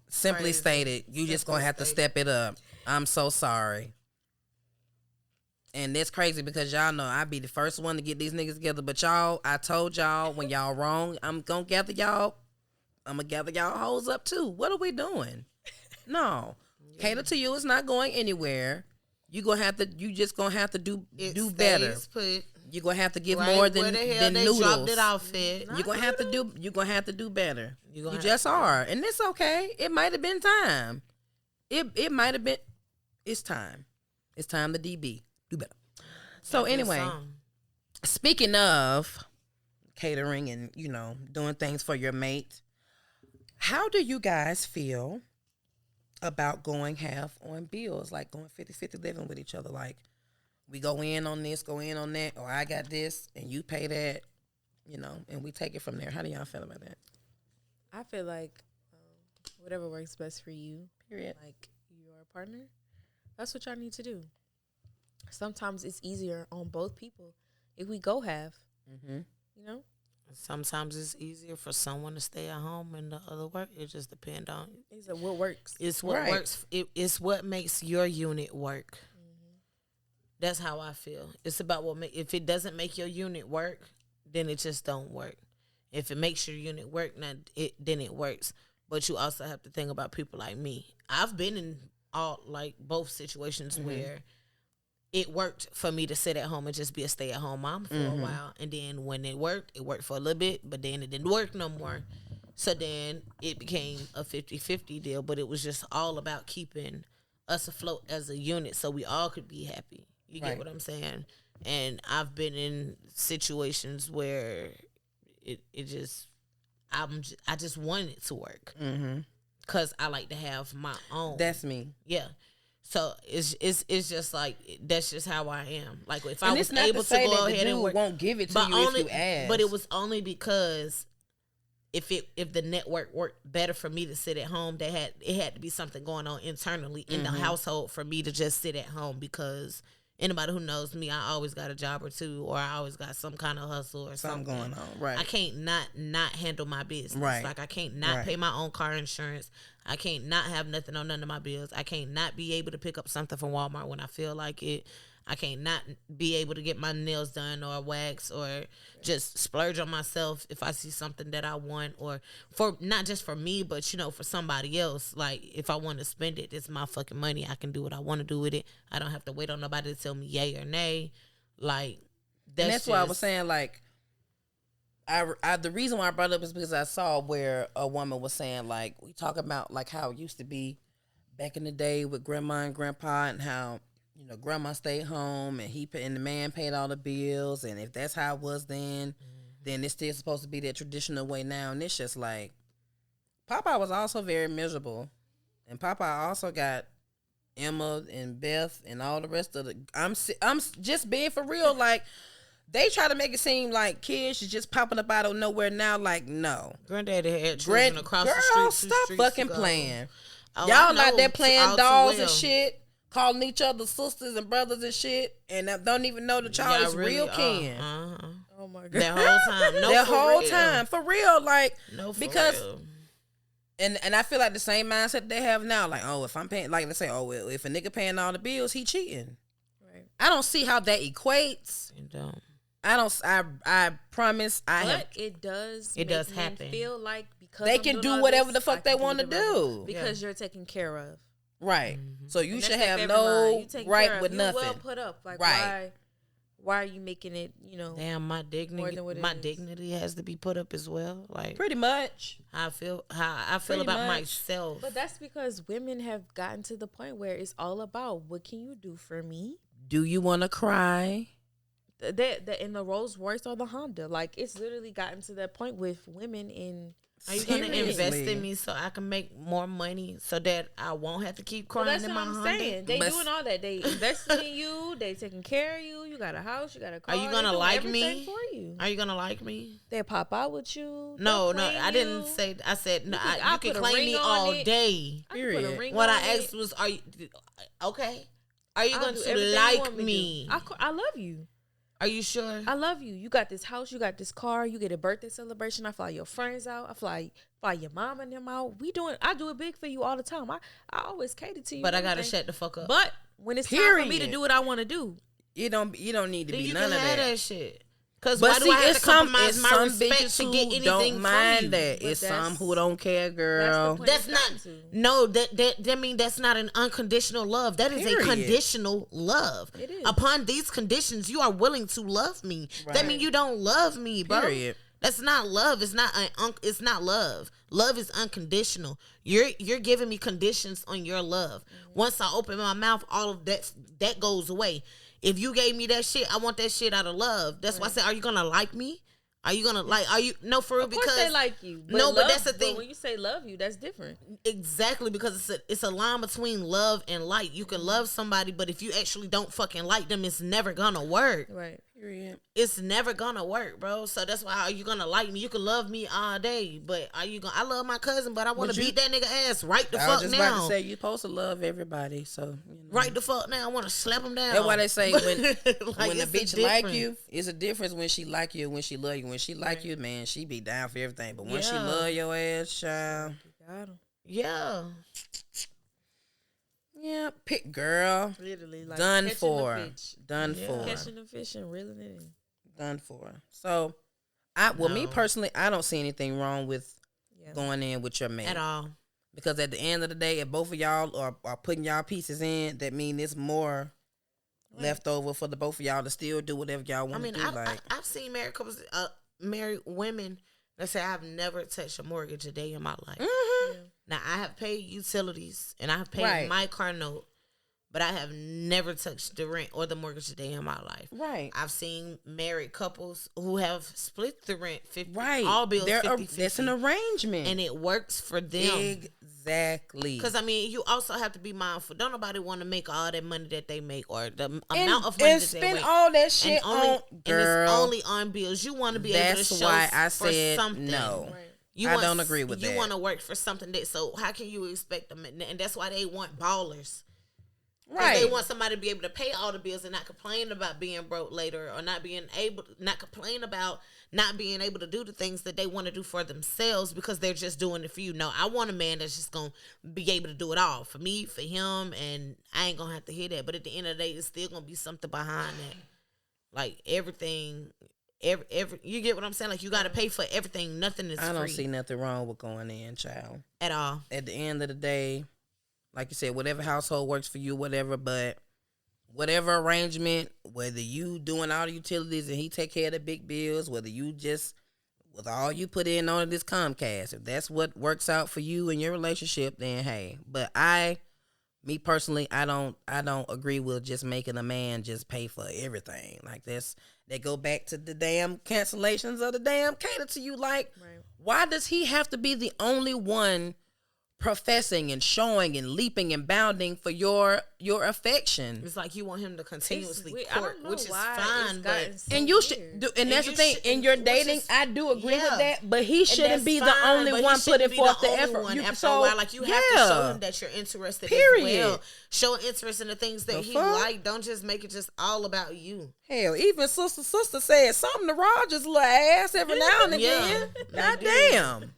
Simply Crazy. stated, you just gonna have to step it up. I'm so sorry. And that's crazy because y'all know I be the first one to get these niggas together. But y'all, I told y'all when y'all wrong, I'm gonna gather y'all hoes up too. What are we doing? No. Cater to You is not going anywhere. You just gonna have to do better. Put You're gonna have to give right more than where the hell they noodles. dropped it off at. You're gonna have to do better. You You gonna just are. And it's okay. It might have been time. It might have been it's time. It's time to DB. Do better. So anyway, speaking of catering and, doing things for your mate, how do you guys feel about going half on bills, like going 50-50 living with each other? Like, we go in on this, go in on that, or I got this and you pay that, and we take it from there. How do y'all feel about that? I feel like whatever works best for you, Period. like your partner, that's what y'all need to do. Sometimes it's easier on both people if we go half, Sometimes it's easier for someone to stay at home and the other work. It just depends on. It's what works. It's what works. It's what makes your unit work. That's how I feel. It's about if it doesn't make your unit work, then it just don't work. If it makes your unit work, then it works. But you also have to think about people like me. I've been in both situations where it worked for me to sit at home and just be a stay-at-home mom for a while. And then when it worked for a little bit, but then it didn't work no more. So then it became a 50-50 deal, but it was just all about keeping us afloat as a unit so we all could be happy. You get what I'm saying? And I've been in situations where I just want it to work. Because I like to have my own. That's me. Yeah. So it's just like that's just how I am. Like if And I was it's not able to say to go that the ahead and dude work, won't give it to you if you ask. but it was only because if the network worked better for me to sit at home, it had to be something going on internally in the household for me to just sit at home. Because anybody who knows me, I always got a job or two, or I always got some kind of hustle or something going on. Right. I can't not handle my business. Right. Like I can't not pay my own car insurance. I can't not have nothing on none of my bills. I can't not be able to pick up something from Walmart when I feel like it. I can't not be able to get my nails done or wax or just splurge on myself if I see something that I want, or for not just for me, but for somebody else. Like if I want to spend it, it's my fucking money. I can do what I want to do with it. I don't have to wait on nobody to tell me yay or nay. Like that's why I was saying, like, I the reason why I brought it up is because I saw where a woman was saying, like, we talk about like how it used to be back in the day with grandma and grandpa, and how grandma stayed home and the man paid all the bills, and if that's how it was then it's still supposed to be that traditional way now. And it's just like, Papa was also very miserable, and Papa also got Emma and Beth and all the rest of the. I'm just being for real, like. They try to make it seem like kids is just popping up out of nowhere now. Like, no. Granddaddy had children across the street. Stop fucking playing. Oh, Y'all out there playing dolls and well. shit, calling each other sisters and brothers and shit, and don't even know the child is really real kin. Oh my god. That whole time. No, that for whole real. time. For real. Like, No, for because real. And I feel like the same mindset they have now. Like, oh, if I'm paying, like, let's say, oh, well, if a nigga paying all the bills, he cheating. Right. I don't see how that equates. You don't. I promise But it does men happen. Feel like because they I'm can doing do all whatever this, the I fuck they can want to it the right way. do. Because you're taken care of. Right. So you And should that's have their favorite line. no You taken care right of. with You nothing. well put up. Like Right. why are you making it, Damn, my more dignity, than what it my is? dignity has to be put up as well. Like Pretty much. how I feel Pretty about much. myself. But that's because women have gotten to the point where it's all about what can you do for me? Do you want to cry? In the Rolls Royce or the Honda. Like, it's literally gotten to that point with women in. Are you gonna invest Seriously. in me so I can make more money so that I won't have to keep Well, crying that's in what my I'm Honda? saying. They But- doing all that. They investing in you. They taking care of you. You got a house. You got a car. Are you They gonna doing like everything me? for you. Are you gonna like me? They pop out with you. No, They'll clean I didn't you. say. I said no. could- You I'll can put a claim ring me on all it. day. I can put a Period. ring What on I it. asked was, are you okay? Are you I'll going do to everything you like want me? to. I love you. Are you sure? I love you. You got this house. You got this car. You get a birthday celebration. I fly your friends out. I fly your mom and them out. I do it big for you all the time. I always cater to you. But I and gotta everything. shut the fuck up. But when it's time for me to Period. do what I want to do, You don't need to Then be you none can of have that. that shit. Because But why see, do I have it's to some compromise my some respect bitches to who get anything don't from mind you? that. But It's some that's- who don't care, that's the girl. point. That's it's not. gotten to. No, that mean that's not an unconditional love. That is Period. a conditional love. It is. Upon these conditions, you are willing to love me. That Right. mean you don't love me, bro. Period. That's not love. It's not. It's not love. Love is unconditional. You're giving me conditions on your love. Once I open my mouth, all of that goes away. If you gave me that shit, I want that shit out of love. That's why I said, are you gonna like me? Are you gonna like? Are you no for real? Of course Because they like you. No, but love- that's the thing. But when you say love you, that's different. Exactly, because it's a line between love and like. You can love somebody, but if you actually don't fucking like them, it's never gonna work. Right. Period. It's never gonna work, bro. So that's why, are you gonna like me? You can love me all day, but are you gonna? I love my cousin, but I want to But you- beat that nigga ass right the I was fuck just now. about to say you're supposed to love everybody, so Right the fuck now. I want to slap him down. That's why they say when Like, when a it's bitch difference. like you, it's a difference when she like you and when she love you. When she like you, man, she be down for everything. But when she Yeah. love your ass, child, Got 'em. Yeah. yeah, pick girl, Literally, like done catching for, the fish. done Yeah. for, Catching the fish and reeling it in. done for. So, me No. personally, I don't see anything wrong with Yeah. going in with your man At all. because at the end of the day, if both of y'all are putting y'all pieces in, that mean it's more left over for the both of y'all to still do whatever y'all I want mean, to do. I've seen married couples, married women that say, I've never touched a mortgage a day in my life. Mhm. Now, I have paid utilities and I have paid Right. my car note, but I have never touched the rent or the mortgage a day in my life. Right. I've seen married couples who have split the rent 50, Right. all bills They're 50-50, that's an arrangement. and it works for them. Exactly. Because, I mean, you also have to be mindful. Don't nobody want to make all that money that they make or the amount and, of money and that they spend make. all that shit And only, on girl. and it's only on bills. You want to be able to That's show why I for said something. no. Right. You I want, don't agree with that. You want to work for something that. So how can you expect them? And that's why they want ballers. 'Cause Right. They want somebody to be able to pay all the bills and not complain about being broke later, or not complain about not being able to do the things that they want to do for themselves because they're just doing it for you. No, I want a man that's just gonna be able to do it all for me, for him, and I ain't gonna have to hear that. But at the end of the day, it's still gonna be something behind that. Like everything, every you get what I'm saying? Like you got to pay for everything. Nothing is I don't free see nothing wrong with going in, child. at all. At the end of the day, like you said, whatever household works for you, whatever, but whatever arrangement, whether you doing all the utilities and he take care of the big bills, whether you just with all you put in on this Comcast, if that's what works out for you and your relationship, then hey. But me personally, I don't agree with just making a man just pay for everything. Like they go back to the damn cancellations of the damn cater to you. Like, Right. why does he have to be the only one professing and showing and leaping and bounding for your affection? It's like you want him to continuously I court, don't know which is why it's fine, but gotten so And you weird. should do, and And that's you the thing. should- In your which dating, is- I do agree yeah. with that, but he And shouldn't that's be the fine, only but he one shouldn't putting be forth the only effort. one You after so a while, like you have to show him that you're interested Period. as well. Show interest in the things that The he fuck? like. Don't just make it just all about you. Hell, even sister said something to Roger's little ass every now and Yeah, again. they God do. damn.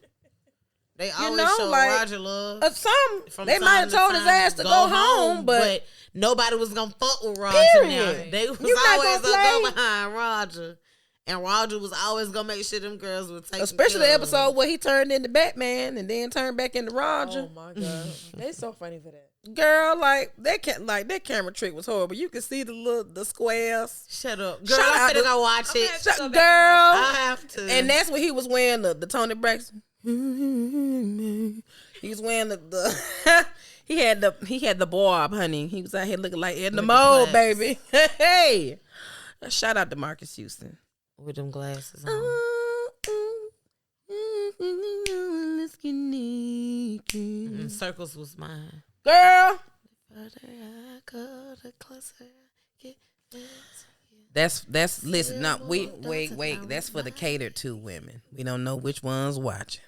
They always know, show like, Roger love. Some From they time might have to told his time, ass to go home, but nobody was gonna fuck with Roger. Now Period. they was You not always gonna gonna go play? behind Roger. And Roger was always gonna make sure them girls would take. Especially the episode where he turned into Batman and then turned back into Roger. Oh my god, they so funny for that. Girl, that camera trick was horrible. You can see the squares. Shut up, girl. I'm finna go watch it. Girl, I have to. And that's what he was wearing the Tony Braxton. He was wearing the he had the bob, honey. He was out here looking like in the mold, baby. Hey, shout out to Marcus Houston with them glasses on. Let's get naked. Circles was mine, girl. That's listen. No, wait. That's for the catered to women. We don't know which one's watching.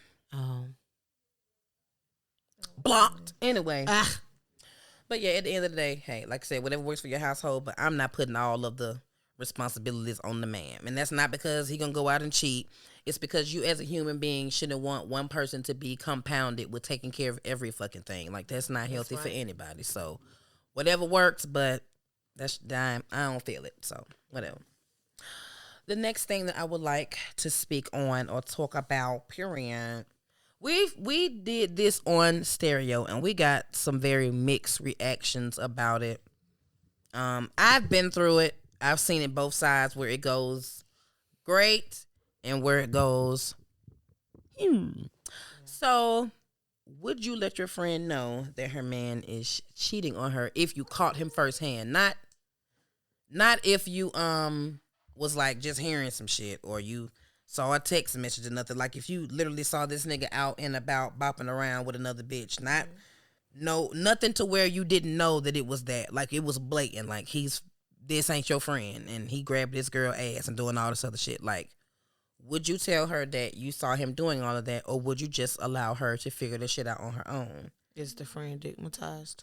Blocked. Anyway. But yeah, at the end of the day, hey, like I said, whatever works for your household, but I'm not putting all of the responsibilities on the man. And that's not because he gonna go out and cheat. It's because you as a human being shouldn't want one person to be compounded with taking care of every fucking thing. Like, that's not healthy for anybody. So whatever works, but that's dime. I don't feel it. So whatever. The next thing that I would like to speak on or talk about, period. We did this on stereo and we got some very mixed reactions about it. I've been through it. I've seen it both sides, where it goes great and where it goes. So, would you let your friend know that her man is cheating on her if you caught him firsthand? Not if you was like just hearing some shit or you saw a text message or nothing. Like, if you literally saw this nigga out and about bopping around with another bitch. Nothing to where you didn't know that it was that. Like, it was blatant. Like, this ain't your friend and he grabbed this girl ass and doing all this other shit. Like, would you tell her that you saw him doing all of that, or would you just allow her to figure this shit out on her own? Is the friend stigmatized?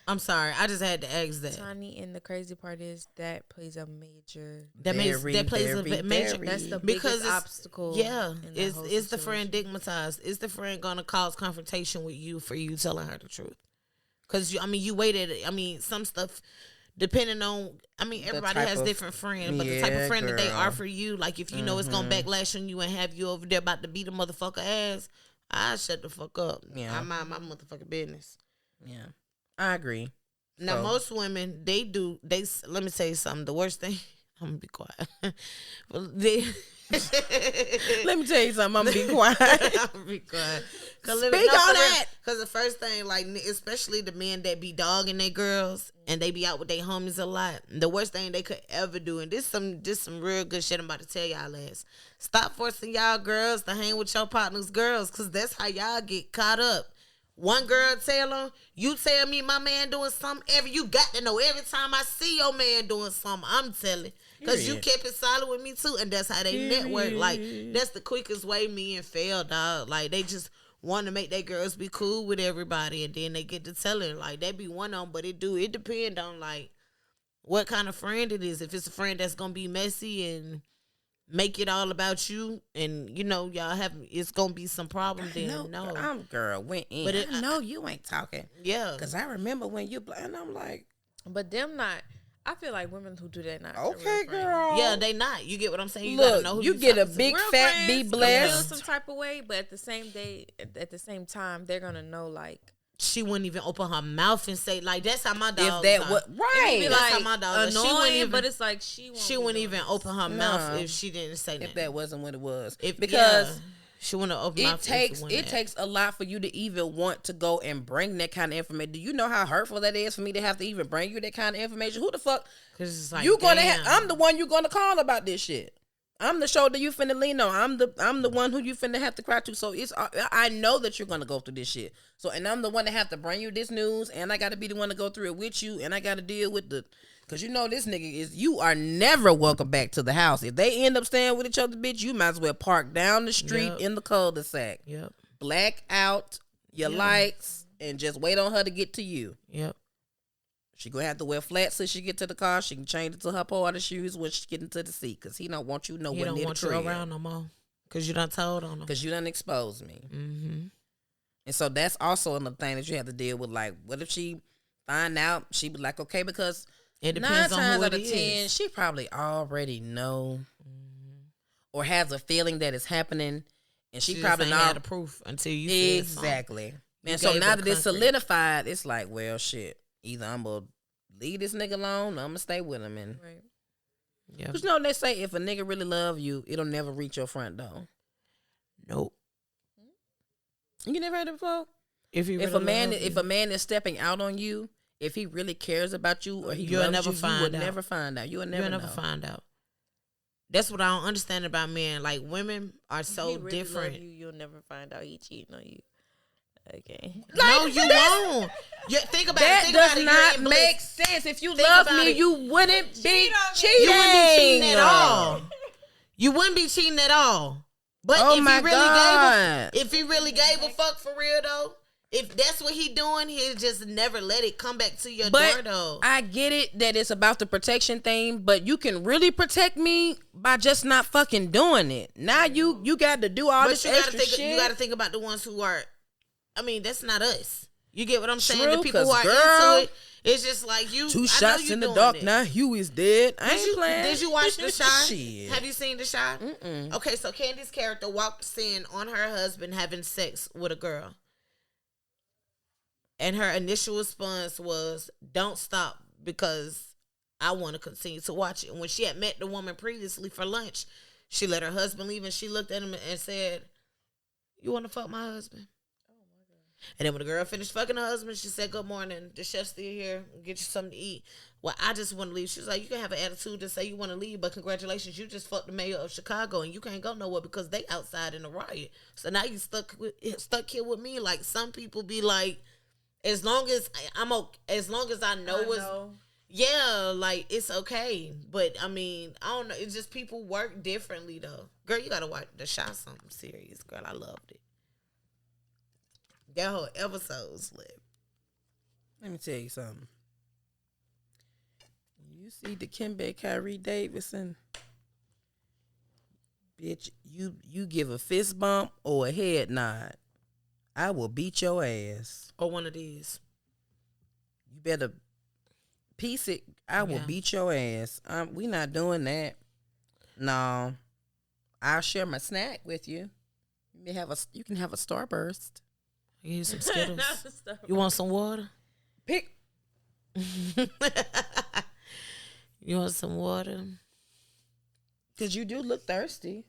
I'm sorry, I just had to ask that. Tiny, and the crazy part is that plays a major. That plays a major. That's the biggest obstacle. Yeah, is the friend stigmatized? Is the friend gonna cause confrontation with you for you telling her the truth? Because you waited. Some stuff. Depending on, everybody has different friends, but the type of friend that they are for you, like if you know it's gonna backlash on you and have you over there about to beat a motherfucker ass, I shut the fuck up. Yeah, I mind my motherfucking business. Yeah, I agree. Now, most women, let me tell you something. The worst thing, I'm gonna be quiet. Let me tell you something. I'm gonna be quiet. I'm gonna be quiet. Speak on that. Because the first thing, like, especially the men that be dogging their girls and they be out with their homies a lot, the worst thing they could ever do, and this some real good shit I'm about to tell y'all is, stop forcing y'all girls to hang with your partner's girls, because that's how y'all get caught up. One girl tell them, you tell me my man doing something, you got to know every time I see your man doing something, I'm telling. Because you kept it solid with me too, and that's how they network. Like, that's the quickest way men fail, dog. Like, they just want to make their girls be cool with everybody, and then they get to telling. Like, they be one on, but it depend on, like, what kind of friend it is. If it's a friend that's going to be messy and make it all about you, and, y'all it's going to be some problem, then no. Went in. But I know you ain't talking. Yeah. Because I remember when you, and I'm like. But them not. I feel like women who do that not. Okay, girl. Yeah, they not. You get what I'm saying? You Look, gotta know who you get a big fat be blessed. Feel some type of way, but at the same time, they're gonna know, like, she wouldn't even open her mouth and say, like, that's how my dog. If that was right, that's how my dog. Annoying, but it's like she wouldn't even open her mouth if she didn't say that. If that wasn't what it was, because. She want to open mouth. It takes a lot for you to even want to go and bring that kind of information. Do you know how hurtful that is for me to have to even bring you that kind of information? Who the fuck? Because it's like, I'm the one you're gonna call about this shit. I'm the shoulder you finna lean on. I'm the one who you finna have to cry to. So I know that you're gonna go through this shit. So, and I'm the one that have to bring you this news, and I got to be the one to go through it with you, and I got to deal with because this nigga you are never welcome back to the house. If they end up staying with each other, bitch, you might as well park down the street in the cul-de-sac. Yep. Black out your lights and just wait on her to get to you. Yep. She gonna have to wear flats till she get to the car. She can change it to her part of shoes when she get into the seat, because he don't want you nowhere near the crib. He don't want you around no more, because you done told on him. Because you done exposed me. Mm-hmm. And so that's also another thing that you have to deal with. Like, what if she find out? She be like, okay, because It 9 depends on times who out it of 10, is. she probably already know or has a feeling that it's happening, and she She probably just ain't had not the proof until you said something. exactly. You And so gave now her that it's concrete. solidified, it's like, well, shit. Either I'm gonna leave this nigga alone, or I'm gonna stay with him. And Right. Yeah. cause you know they say if a nigga really love you, it'll never reach your front door. Nope. You never heard it before? If If a man is stepping out on you, if he really cares about you or he You'll loves never you, you find would out. never find out. You would never you'll know. never find out. That's what I don't understand about men. Like, women are so He really different. love you, you'll never find out he cheating on you. Okay. No, you won't. Think about That it. Think does about it. not You're in bliss. make sense. If you Think love about me, it. you wouldn't be cheating. You wouldn't be cheating at all. You wouldn't be cheating at all. But Oh if my he really God. if he really gave a fuck for real though, if that's what he doing, he'll just never let it come back to your door But though. I get it that it's about the protection thing, but you can really protect me by just not fucking doing it. Now you got to do all But this you gotta extra think. shit. You gotta think about the ones who are. I mean, that's not us. You get what I'm saying? True, The people who 'cause are girl, into it, it's just like you. I Two know shots you in the doing dark. it. Now Hugh is dead. I ain't playing. Did you watch The Shy? Shit. Have you seen The Shy? Okay, so Candy's character walks in on her husband having sex with a girl. And her initial response was, "Don't stop because I want to continue to watch it." And when she had met the woman previously for lunch, she let her husband leave and she looked at him and said, "You want to fuck my husband?" And then when the girl finished fucking her husband, she said, "Good morning. The chef's still here. Get you something to eat." "Well, I just want to leave." She was like, "You can have an attitude to say you want to leave, but congratulations, you just fucked the mayor of Chicago and you can't go nowhere because they outside in a riot. So now you stuck here with me." Like, some people be like, as long as I'm okay, as long as I know yeah, like, it's okay. But I mean, I don't know. It's just people work differently though. Girl, you gotta watch The Shy. Something serious, girl. I loved it. That whole episode slipped. Let me tell you something. You see the Kimbe Kyrie Davidson, bitch. You give a fist bump or a head nod, I will beat your ass. Or one of these. You better piece it. I will beat your ass. We not doing that. No, I'll share my snack with you. You can have a Starburst. You need some Skittles. You want some water? Pick. You want some water? Cause you do look thirsty.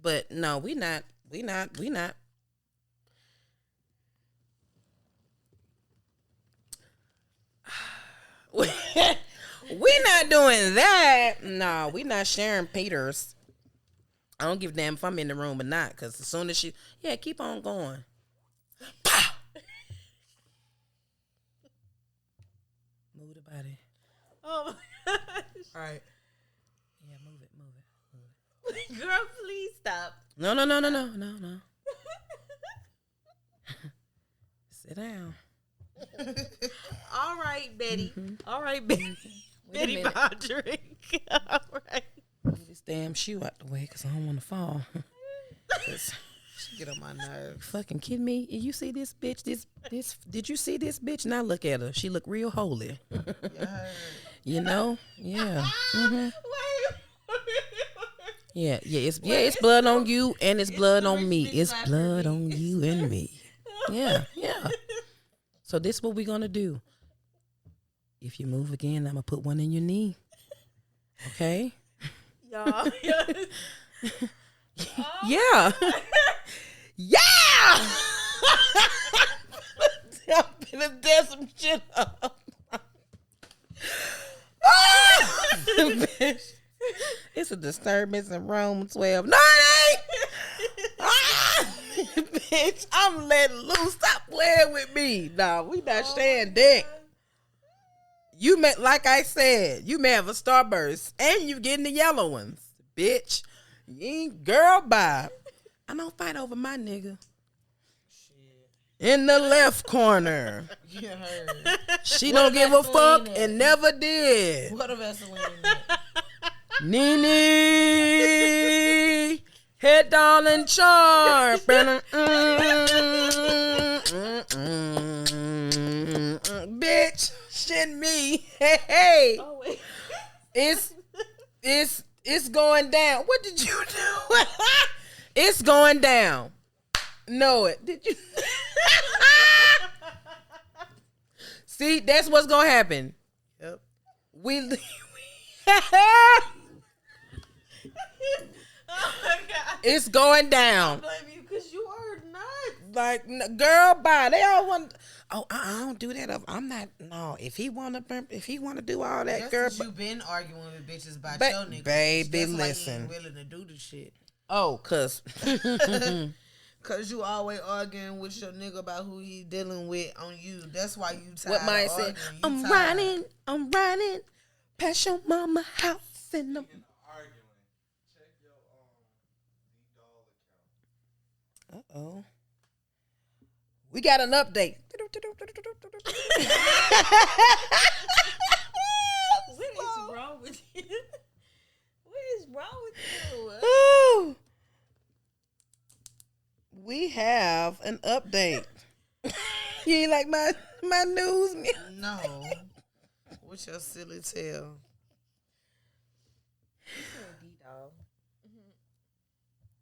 But no, we not. We not. We not doing that. No, we not sharing Peters. I don't give a damn if I'm in the room or not. Cause as soon as keep on going. Pow! Move the body. Oh my gosh. All right. Yeah, move it. Girl, please stop. No. Sit down. All right, Betty. All right, Betty. Betty minute. Baldrick. All right. Move this damn shoe out the way because I don't want to fall. She get on my nerves. Fucking kidding me? You see this bitch? This. Did you see this bitch? Now look at her. She look real holy. You know? Yeah. Mm-hmm. Yeah. It's blood on you and it's blood on me. It's blood on you and me. Yeah. So this is what we're gonna do. If you move again, I'm gonna put one in your knee. Okay? Y'all. Yeah. Yeah. I'm gonna tear some shit up. It's a disturbance in Rome 12. No, it ain't. Bitch, I'm letting loose. Stop playing with me. Nah, we not sharing dick. You may, like I said, you may have a Starburst and you getting the yellow ones. Bitch, you ain't girl bye. I don't fight over my nigga. In the left corner. You heard. She don't give a fuck and never did. What a Vaseline. Nini, head doll and charm. Bitch, shit me. Hey. Oh wait. It's going down. What did you do? It's going down. Know it. Did you? See, that's what's gonna happen. Yep. Oh my God. It's going down. I blame you because you are not. Like, girl, bye. They all want. Oh, I don't do that. I'm not. No, if he wanna do all that, That's girl. you been arguing with bitches about Ba- your nigga. baby, That's listen. why you ain't willing to do the shit. Oh, cause Cause you always arguing with your nigga about who he dealing with on you. That's why you tired. what Maya of said. arguing. You I'm riding past your mama house and the. Check your DebateBae account. Uh-oh. We got an update. What is wrong with you? What is wrong with you? Ooh. We have an update. You ain't like my news? No. What's your silly tail?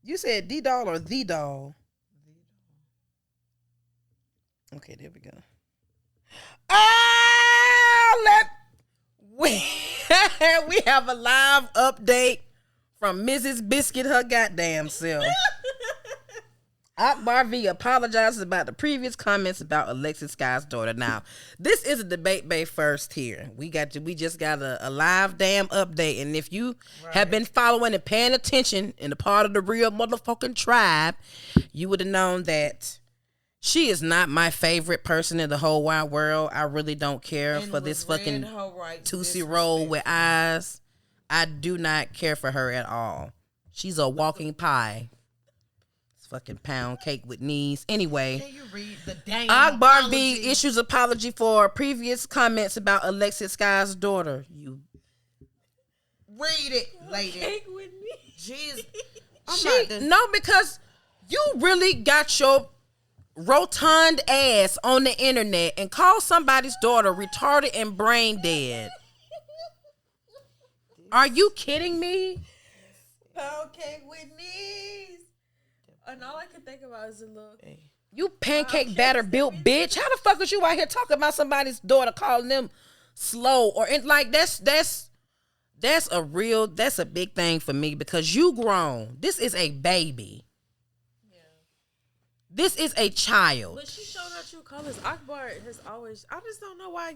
You said D-Doll or The Doll? Okay, there we go. We have a live update from Mrs. Biscuit, her goddamn self. Akbar V apologizes about the previous comments about Alexis Sky's daughter. Now, this is a DebateBae first here. We just got a live damn update, and if you have been following and paying attention in the part of the real motherfucking tribe, you would have known that she is not my favorite person in the whole wide world. I really don't care for this fucking Tootsie Roll with eyes. I do not care for her at all. She's a walking pie. Fucking pound cake with knees. Anyway, Can you read the damn Akbar apology? V issues apology for previous comments about Alexis Sky's daughter. You Read it, lady. Cake with me. Jeez. no, because you really got your rotund ass on the internet and called somebody's daughter retarded and brain dead. Are you kidding me? Pound cake with knees. And all I can think about is a look. You pancake batter built bitch. How the fuck is you out here talking about somebody's daughter, calling them slow or like that's a big thing for me because you grown. This is a baby. Yeah. This is a child. But she showed her true colors. Akbar has always. I just don't know why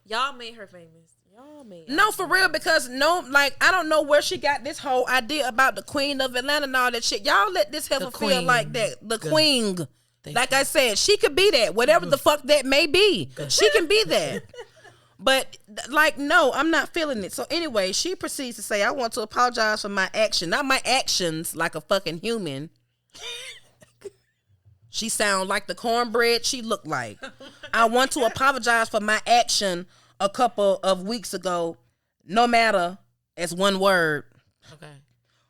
y'all made her famous. Y'all made. No, for real, because I don't know where she got this whole idea about the Queen of Atlanta and all that shit. Y'all let this heifer feel like that. The Queen. Like I said, she could be that. Whatever the fuck that may be. She can be that. But, no, I'm not feeling it. So, anyway, she proceeds to say, I want to apologize for my action. Not my actions like a fucking human. She sound like the cornbread she looked like. I want to apologize for my action a couple of weeks ago, no matter as one word. Okay.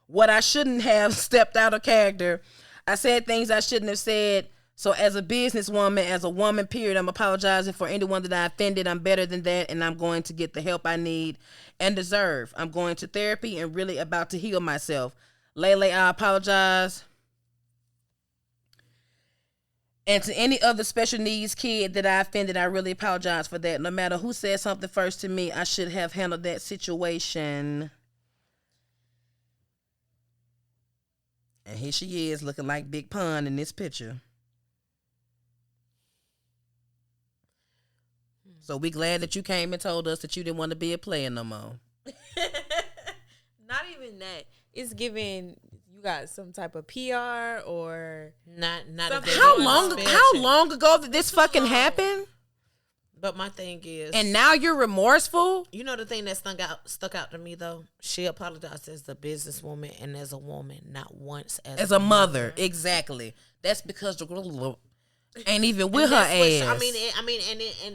What I shouldn't have stepped out of character. I said things I shouldn't have said. So as a businesswoman, as a woman, period, I'm apologizing for anyone that I offended. I'm better than that, and I'm going to get the help I need and deserve. I'm going to therapy and really about to heal myself. Lele, I apologize. And to any other special needs kid that I offended, I really apologize for that. No matter who said something first to me, I should have handled that situation. And here she is looking like Big Pun in this picture. So we glad that you came and told us that you didn't want to be a player no more. Not even that. It's giving you got some type of PR or not. How long ago did this fucking happen? But my thing is, And now you're remorseful? you know the thing that stuck out to me though. She apologized as a businesswoman and as a woman, not once As a mother. Exactly. That's because the girl ain't even with her ass.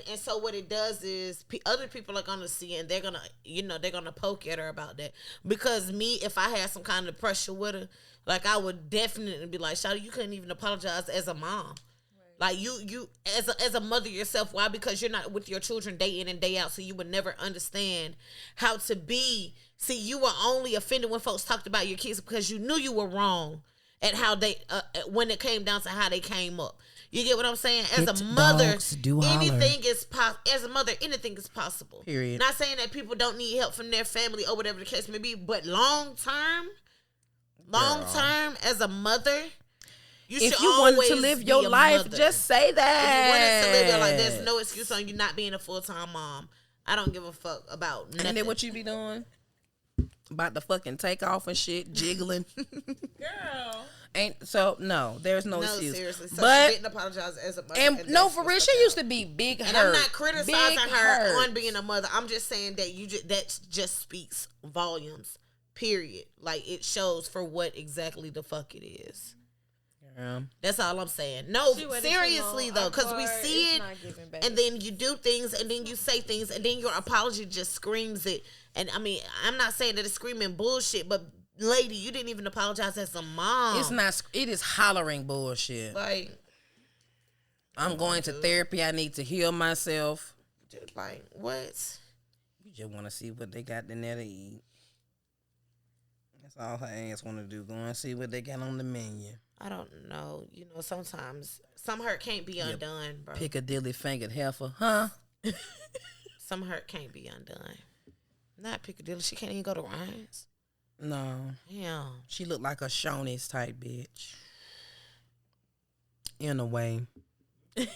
And so what it does is other people are gonna see it and they're gonna poke at her about that. Because me, if I had some kind of pressure with her, like I would definitely be like, "Shawty, you couldn't even apologize as a mom." Like you as a mother yourself. Why? Because you're not with your children day in and day out, so you would never understand how to be. See, you were only offended when folks talked about your kids because you knew you were wrong at how they when it came down to how they came up. You get what I'm saying? As a mother, anything is as a mother, anything is possible. Period. Not saying that people don't need help from their family or whatever the case may be, but long term, as a mother, if you wanted to live your life, just say that. If you wanted to live your life, there's no excuse on you not being a full-time mom. I don't give a fuck about nothing. And then what you be doing? About to fucking take off and shit, jiggling. Girl. No, there's no excuse. Seriously. So but she didn't apologize as a mother. And no, for real, she used to be big hurt. And I'm not criticizing her on being a mother. I'm just saying that that just speaks volumes. Period. Like, it shows for what exactly the fuck it is. Yeah. That's all I'm saying. No, seriously though, because we see it, and then you do things, and then you say things, and then your apology just screams it. And I mean, I'm not saying that it's screaming bullshit, but lady, you didn't even apologize as a mom. It's not. It is hollering bullshit. Like, I'm going to therapy. I need to heal myself. Just like, what? You just want to see what they got in there to eat. That's all her ass want to do. Go and see what they got on the menu. I don't know. You know, sometimes some hurt can't be undone, bro. Piccadilly fingered heifer, huh? Some hurt can't be undone. Not Piccadilly. She can't even go to Ryan's. No. Yeah. She looked like a Shoney's type bitch. In a way. That's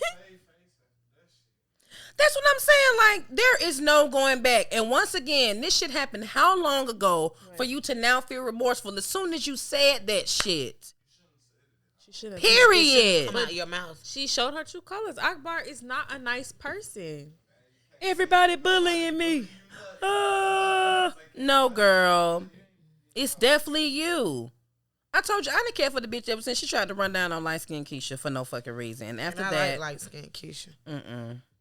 what I'm saying. Like, there is no going back. And once again, this shit happened how long ago for you to now feel remorseful as soon as you said that shit? She shouldn't. Period. Come out of your mouth. She showed her true colors. Akbar is not a nice person. Everybody bullying me. No, girl. It's definitely you. I told you I didn't care for the bitch ever since she tried to run down on light-skinned Keisha for no fucking reason. And after I that, like light-skinned Keisha.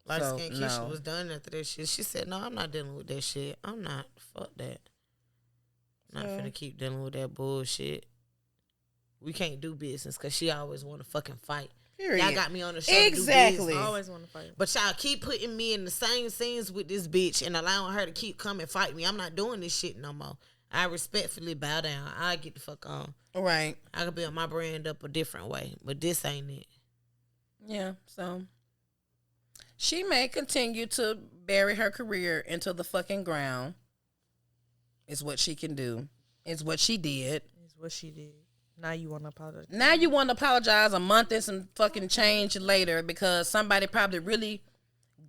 Light-skinned Keisha was done after that shit. She said, "No, I'm not dealing with that shit. I'm not. Fuck that. Not finna keep dealing with that bullshit. We can't do business because she always want to fucking fight. Period. Y'all got me on the show. Exactly. To do business. I always want to fight. But y'all keep putting me in the same scenes with this bitch and allowing her to keep coming and fight me. I'm not doing this shit no more. I respectfully bow down. I get the fuck on. Right. I could build my brand up a different way, but this ain't it. Yeah, so she may continue to bury her career into the fucking ground. Is what she can do. Is what she did. Is what she did. Now you want to apologize. Now you want to apologize a month and some fucking change later because somebody probably really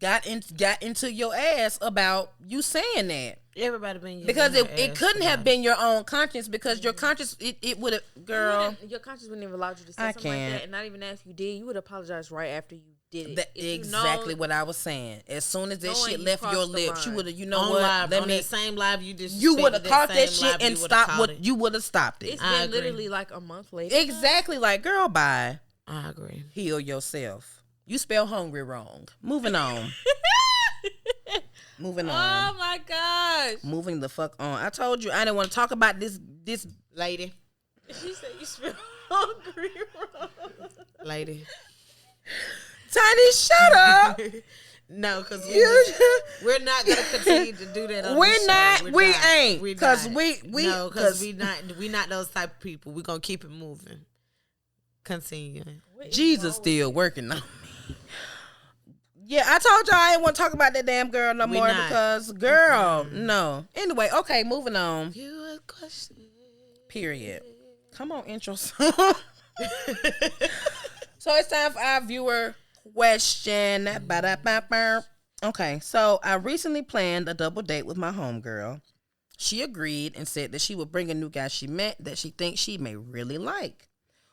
got into your ass about you saying that. Everybody been because it couldn't have been your own conscience because your conscience it would have, girl. Your conscience wouldn't have allowed you to say something like that, and not even if you did, you would apologize right after you did it. That's exactly what I was saying. As soon as that shit left your lips, you would have, you know on what? Live, on that same live you would have caught that shit and stopped what you would have stopped it. It's been literally like a month later. Exactly, like, girl, bye. I agree. Heal yourself. You spell hungry wrong. Moving on. Moving on. Oh my gosh. Moving the fuck on. I told you I didn't want to talk about this lady. She said you spell hungry wrong. Lady. Tiny, shut up. No, because we're not gonna continue to do that. We're not. We ain't. Because we not those type of people. We're gonna keep it moving. Continue. Jesus still working on me. Yeah, I told y'all I didn't want to talk about that damn girl no more because, girl, no. Anyway, okay, moving on. You a question. Period. Come on, intro song. So it's time for our viewer question. Okay, so I recently planned a double date with my homegirl. She agreed and said that she would bring a new guy she met that she thinks she may really like.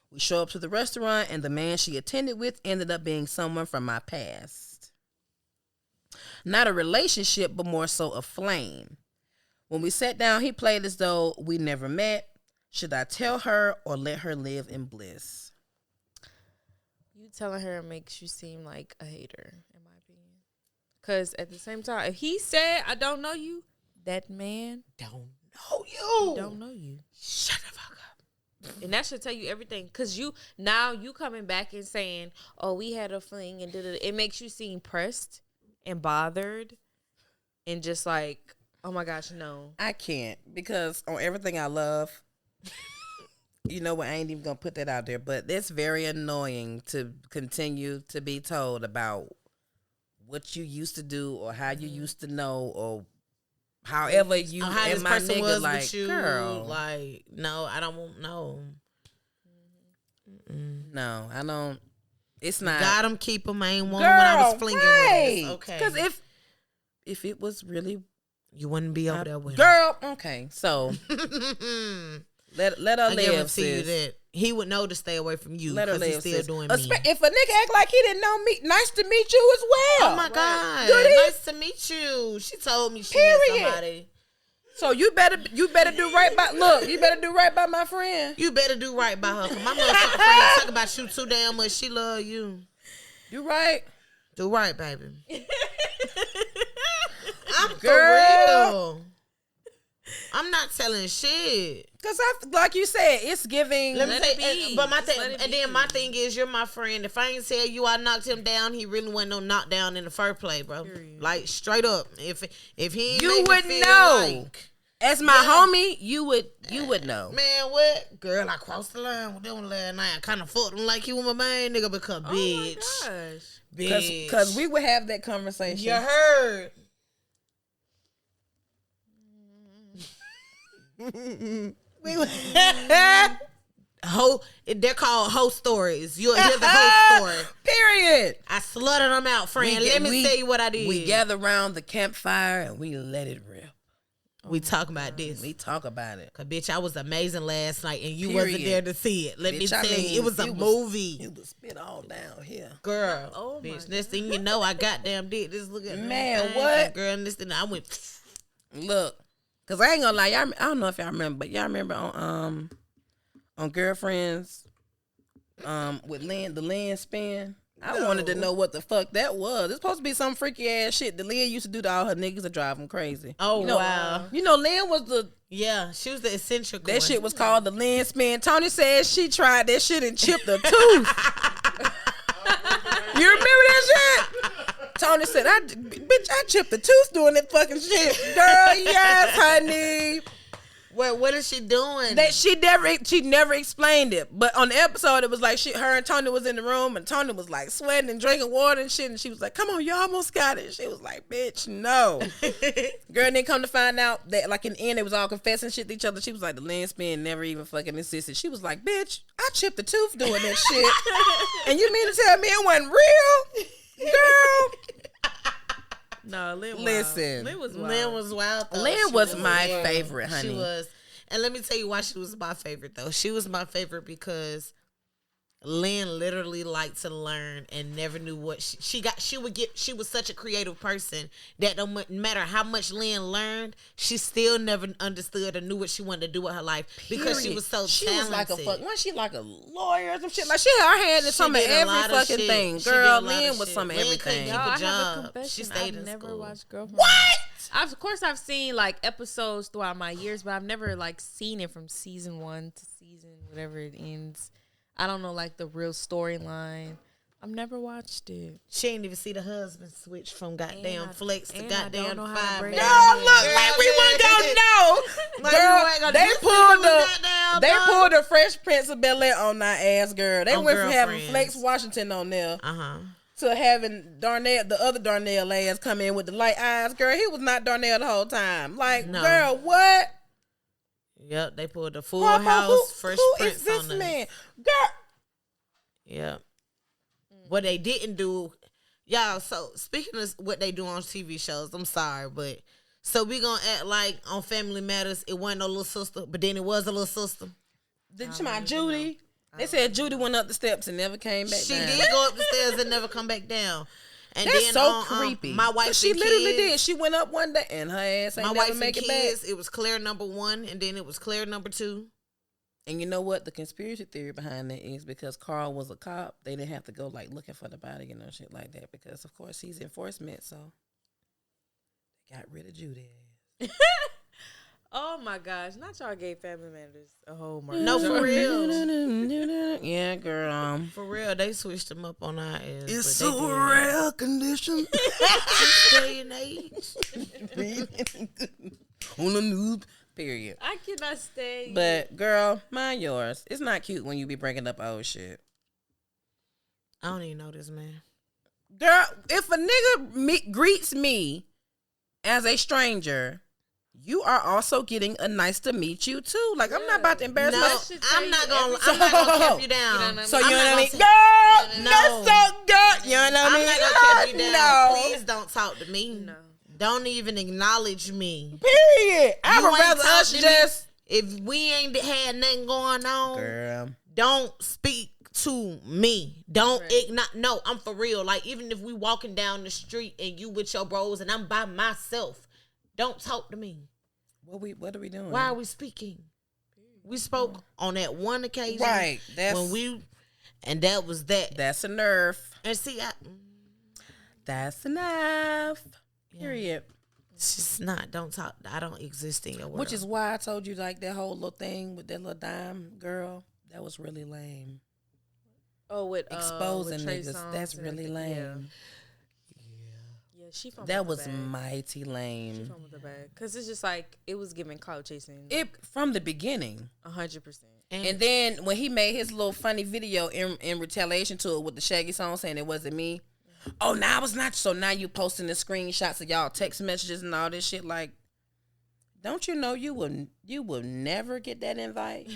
We show up to the restaurant and the man she attended with ended up being someone from my past. Not a relationship, but more so a flame. When we sat down, he played as though we never met. Should I tell her or let her live in bliss? You telling her makes you seem like a hater, in my opinion. Because at the same time, if he said, I don't know you, that man don't know you. He don't know you. Shut the fuck And that should tell you everything. Because you coming back and saying, oh, we had a fling and did it. It makes you seem pressed and bothered and just like, oh my gosh, no. I can't, because on everything I love, you know what, I ain't even going to put that out there, but it's very annoying to continue to be told about what you used to do or how you used to know or however you how and this my person nigga was like, with you. girl. Like, no, I don't want no. No, I don't. It's not. Got them, keep them. I ain't want Girl, when I was flinging right. with us. Okay. Because if it was really, you wouldn't be over there with girl. Okay, so let her I live. guarantee you Sis. that he would know to stay away from you Let her because he's live. still Sis. doing me. If a nigga act like he didn't know me, nice to meet you as well. Oh my God. Good evening. Nice to meet you. She told me she met Period. somebody. So you better do right by. Look, you better do right by my friend. You better do right by her. 'Cause my motherfucking friend talk about you too damn much. She love you. You right. Do right, baby. I'm Girl. for real. I'm not telling shit. Cause like you said, it's giving. Let me Let it say, be. but my Just thing, let it and be. then my thing is, you're my friend. If I ain't tell you I knocked him down, he really wasn't no knockdown in the first place, bro. Period. Like straight up. If he ain't You make me would feel know. like, As my homie, you would know. man, what girl? I crossed the line with them last night. I kind of fucked him like you were my main nigga because bitch, Oh my gosh. bitch. Because we would have that conversation. You heard. We would. They're called hoe stories. You'll hear the hoe story. Period. I slaughtered them out, friend. Let me tell you what I did. We gather around the campfire and we let it rip. We talk about this. We talk about it. Cause bitch, I was amazing last night and you Period. wasn't there to see it. Let me Bitch, tell I mean, you, it was a movie. It was spit all down here. Girl. Oh my bitch, next thing you know, I goddamn did this. Look at Man, me. what? Girl, this thing, I went. Look, cause I ain't gonna lie, y'all, I don't know if y'all remember, but y'all remember on Girlfriends, with the Lynn spin. I wanted to know what the fuck that was. It's supposed to be some freaky ass shit that Lynn used to do to all her niggas to drive them crazy. Oh, you know, wow. You know, Lynn was the. Yeah, she was the eccentric That one. shit was called the Lynn spin. Tony said she tried that shit and chipped a tooth. You remember that shit? Tony said, bitch, I chipped a tooth doing that fucking shit. Girl, yes, honey. What is she doing? That she never explained it. But on the episode, it was like her and Tony was in the room, and Tony was like sweating and drinking water and shit, and she was like, "Come on, you almost got it." She was like, "Bitch, no." Girl, and then come to find out that like in the end, they was all confessing shit to each other. She was like, the Lynn spin never even fucking insisted. She was like, "Bitch, I chipped a tooth doing that shit," and you mean to tell me it wasn't real, girl? No, Lynn. Listen. Lynn was wild. Lynn was wild. Though. Lynn She was my wild. favorite, honey. She was. And let me tell you why she was my favorite, though. She was my favorite because Lynn literally liked to learn and never knew what she was such a creative person that no matter how much Lynn learned, she still never understood or knew what she wanted to do with her life because she was so She talented. was like wasn't she like a lawyer or some shit? Like she had her hand in some of did a every lot of fucking shit. thing. She did a Girl, lot Lynn of was shit. some of Lynn everything. couldn't Y'all, I have a job. confession. She stayed I've in never school. watched Girlfriend. What? Of course, I've seen like episodes throughout my years, but I've never like seen it from season 1 to season whatever it ends. I don't know like the real storyline. I've never watched it. She ain't even see the husband switch from goddamn And I- Flex to and I goddamn don't know how to Five. break Man. it Girl, down. look like we weren't gonna know. Like we Girl, weren't gonna- they this pulled nigga the was goddamn dog. the Fresh Prince of Bel-Air on that ass, girl. They On went from having Girlfriends. Flex Washington on there Uh-huh. to having the other Darnell ass come in with the light eyes. Girl, he was not Darnell the whole time. Like, No. girl, what? Yep, they pulled the Full Papa, House Fresh who Prince is this on us. man? Girl. Yep. What they didn't do, y'all. So speaking of what they do on TV shows, I'm sorry, but so we gonna act like on Family Matters it wasn't no little sister, but then it was a little sister. Did you mind Judy? They said Judy went up the steps and never came back She down. did go up the stairs and never come back down. And That's then so on, creepy. My wife, she and literally kids, did. She went up one day and her ass ain't My never wife and make it back. kids. It was Claire number 1, and then it was Claire number 2. And you know what? The conspiracy theory behind that is because Carl was a cop, they didn't have to go like looking for the body, you know, shit like that. Because of course he's enforcement, so they got rid of Judy. Oh my gosh! Not y'all gay family members a whole murder. No, for real. Yeah, girl. For real, they switched them up on our ass. It's but a they did. rare condition. This day and age. On the news, period. I cannot stay. But girl, mind yours. It's not cute when you be bringing up old shit. I don't even know this man. Girl, if a nigga greets me as a stranger, you are also getting a nice to meet you too. Like I'm not about to embarrass No, myself. I'm not gonna cap you down. So you know what I mean? I'm Girl, not that's so good. You know what I I'm mean? not gonna cap you down. No. Please don't talk to me. No. Don't even acknowledge me. Period. I You would ain't rather talk us to me. just. If we ain't had nothing going on, Girl. don't speak to me. Don't Right. No, I'm for real. Like even if we walking down the street and you with your bros and I'm by myself, don't talk to me. What are we doing? Why are we speaking? We spoke on that one occasion, Right. And that was that. That's a nerf. And see, That's enough. Period. it's just not. Don't talk. I don't exist in your world. Which is why I told you like that whole little thing with that little dime girl. That was really lame. Oh, with Exposing with Trey niggas. Songz That's and really everything. lame. Yeah, she from That with was the bag. mighty She lame. from with the bag. Cause it's just like it was giving clout chasing. It from the beginning. 100%. And then when he made his little funny video in retaliation to it with the Shaggy song saying it wasn't me. Oh, now it's not. So now you posting the screenshots of y'all text messages and all this shit. Like, don't you know you will never get that invite?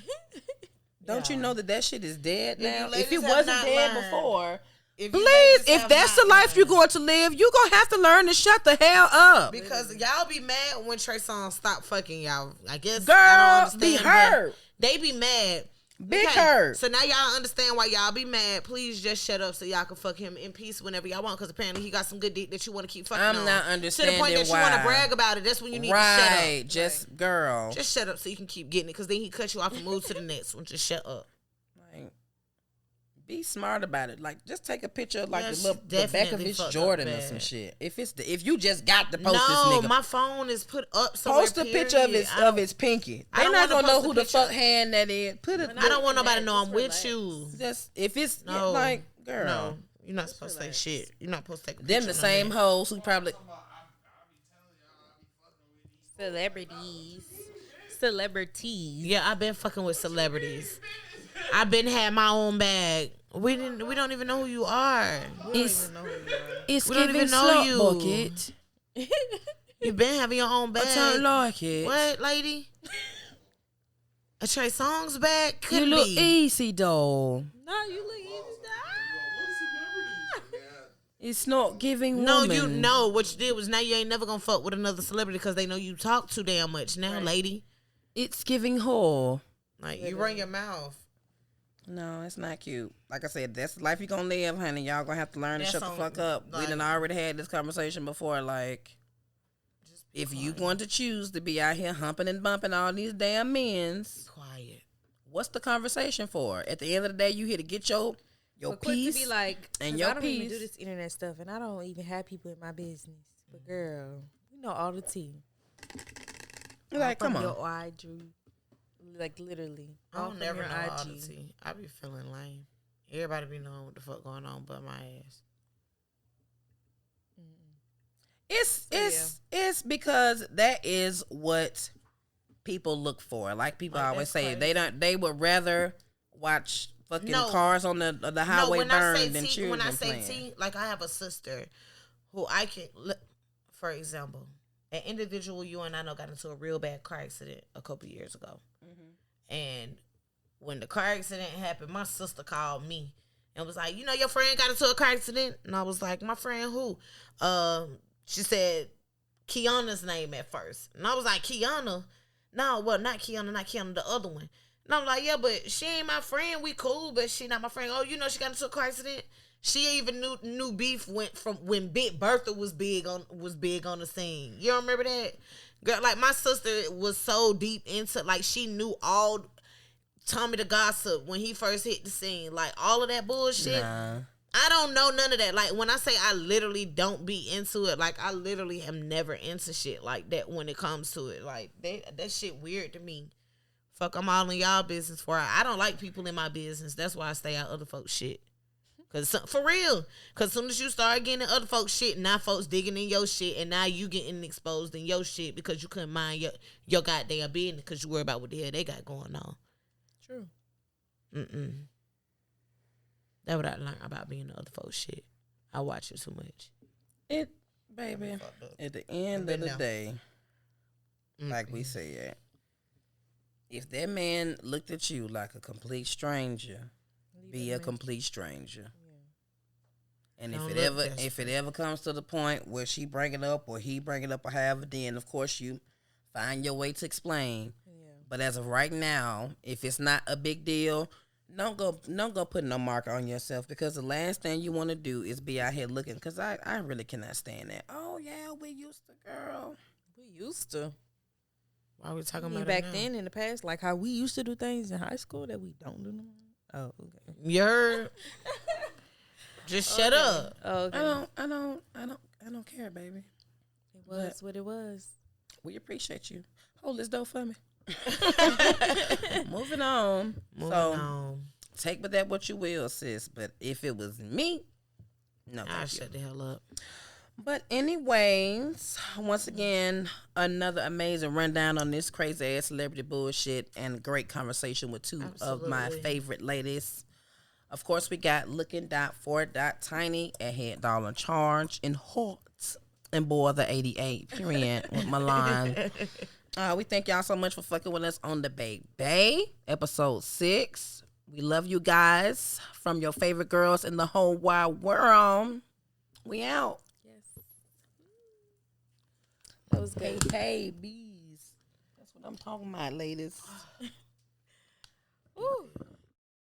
Don't you know that shit is dead If you now? If ladies it have wasn't not dead learned- before, If you please, ladies if have that's the not life learned- you're going to live, you gonna have to learn to shut the hell up. Because y'all be mad when Trey Songz stop fucking y'all. I guess Girl, I don't be understand, but hurt. They be mad. Big hurt. So now y'all understand why y'all be mad. Please just shut up so y'all can fuck him in peace whenever y'all want. Because apparently he got some good dick that you want to keep fucking I'm on. not To the understanding point that you why. want to brag about it. That's when you need to shut Right, up. just girl. Just shut up so you can keep getting it. Because then he cut you off and move to the next one. Just shut up. Like, be smart about it. Like, just take a picture of like Yeah, the, she little, the back of definitely his fucked up Jordan or bad. some shit. If you just got to post this No, nigga, my phone is put up somewhere. post a picture of his pinky. I They don't not wanna gonna know post a who the picture. fuck hand that is. Put it. I don't want nobody to know Just I'm with relax. you. Just if it's No. like girl, No, you're not supposed to say shit. You're not supposed to take a them picture the of same that. hoes who probably. Celebrities. Yeah, I've been fucking with celebrities. I've been had my own bag. We don't even know who you are. It's We don't even know you. bucket. You been having your own I bag. don't like it. What, lady? A Trey Songz bag? Could You look be. easy though. No, you look easy. It's not giving No, woman. you know what you did was now you ain't never gonna fuck with another celebrity because they know you talk too damn much now, lady. It's giving whore. Like you run your mouth. No, it's not cute. Like I said, that's the life you're gonna live, honey. Y'all gonna have to learn to That's shut the on- fuck up. We like- done already had this conversation before. Like, if you going to choose to be out here humping and bumping all these damn men's, Quiet. what's the conversation for? At the end of the day, you here to get your But quick piece. to be like, and 'cause your I don't even piece. do this internet stuff, and I don't even have people in my business. But girl, you know all the tea. Like, All come from on. Your eye, Drew. Like literally. I all don't from never your know all the IG. tea. I be feeling lame. Everybody be knowing what the fuck going on but my ass. It's because that is what people look for. Like people Like, always that's say, crazy. they would rather watch fucking No. cars on the highway when burn I say than tea, children when I say playing. tea, like I have a sister who I can, for example, an individual you and I know got into a real bad car accident a couple years ago, and when the car accident happened, my sister called me and was like, "You know, your friend got into a car accident," and I was like, "My friend who?" She said Kiana's name at first, and I was like, "Kiana." No, well, not Kiana, the other one. And I'm like, yeah, but she ain't my friend. We cool, but she not my friend. Oh, you know she got into a car accident. She even knew beef went from when Big Bertha was big on the scene. You don't remember that? Girl, like my sister was so deep into, like, she knew all Tommy the Gossip when he first hit the scene. Like all of that bullshit. Nah. I don't know none of that. Like, when I say I literally don't be into it, like, I literally am never into shit like that when it comes to it. Like, that shit weird to me. Fuck, I'm all in y'all business for it. I don't like people in my business. That's why I stay out other folks' shit. Cause for real. Cause soon as you start getting in other folks' shit, now folks digging in your shit, and now you getting exposed in your shit because you couldn't mind your goddamn business because you worry about what the hell they got going on. True. That's what I learned about being in other folks' shit. I watch it too much. Baby, at the end of the day, like we said, if that man looked at you like a complete stranger, be a complete stranger. Yeah. And if it ever comes to the point where she bring it up or he bring it up or however, then of course you find your way to explain. Yeah. But as of right now, if it's not a big deal, don't go put no marker on yourself, because the last thing you want to do is be out here looking. Because I really cannot stand that. Oh yeah, we used to, girl. We used to. Why are we talking about back it now? then in the past, like how we used to do things in high school that we don't do no more? Oh, okay. You're just shut up. Oh, okay. I don't care, baby. It was what it was. We appreciate you. Hold this door for me. Moving on. Take with that what you will, sis. But if it was me, no, I shut the hell up. But anyways, once again, another amazing rundown on this crazy ass celebrity bullshit and great conversation with two of my favorite ladies. Of course, we got looking.for.tiny at Head Dollar Charge in Hot and Boy the 88 period with Milan. We thank y'all so much for fucking with us on DebateBae, episode 6. We love you guys from your favorite girls in the whole wide world. We out. That was good. Hey, bees. That's what I'm talking about, ladies.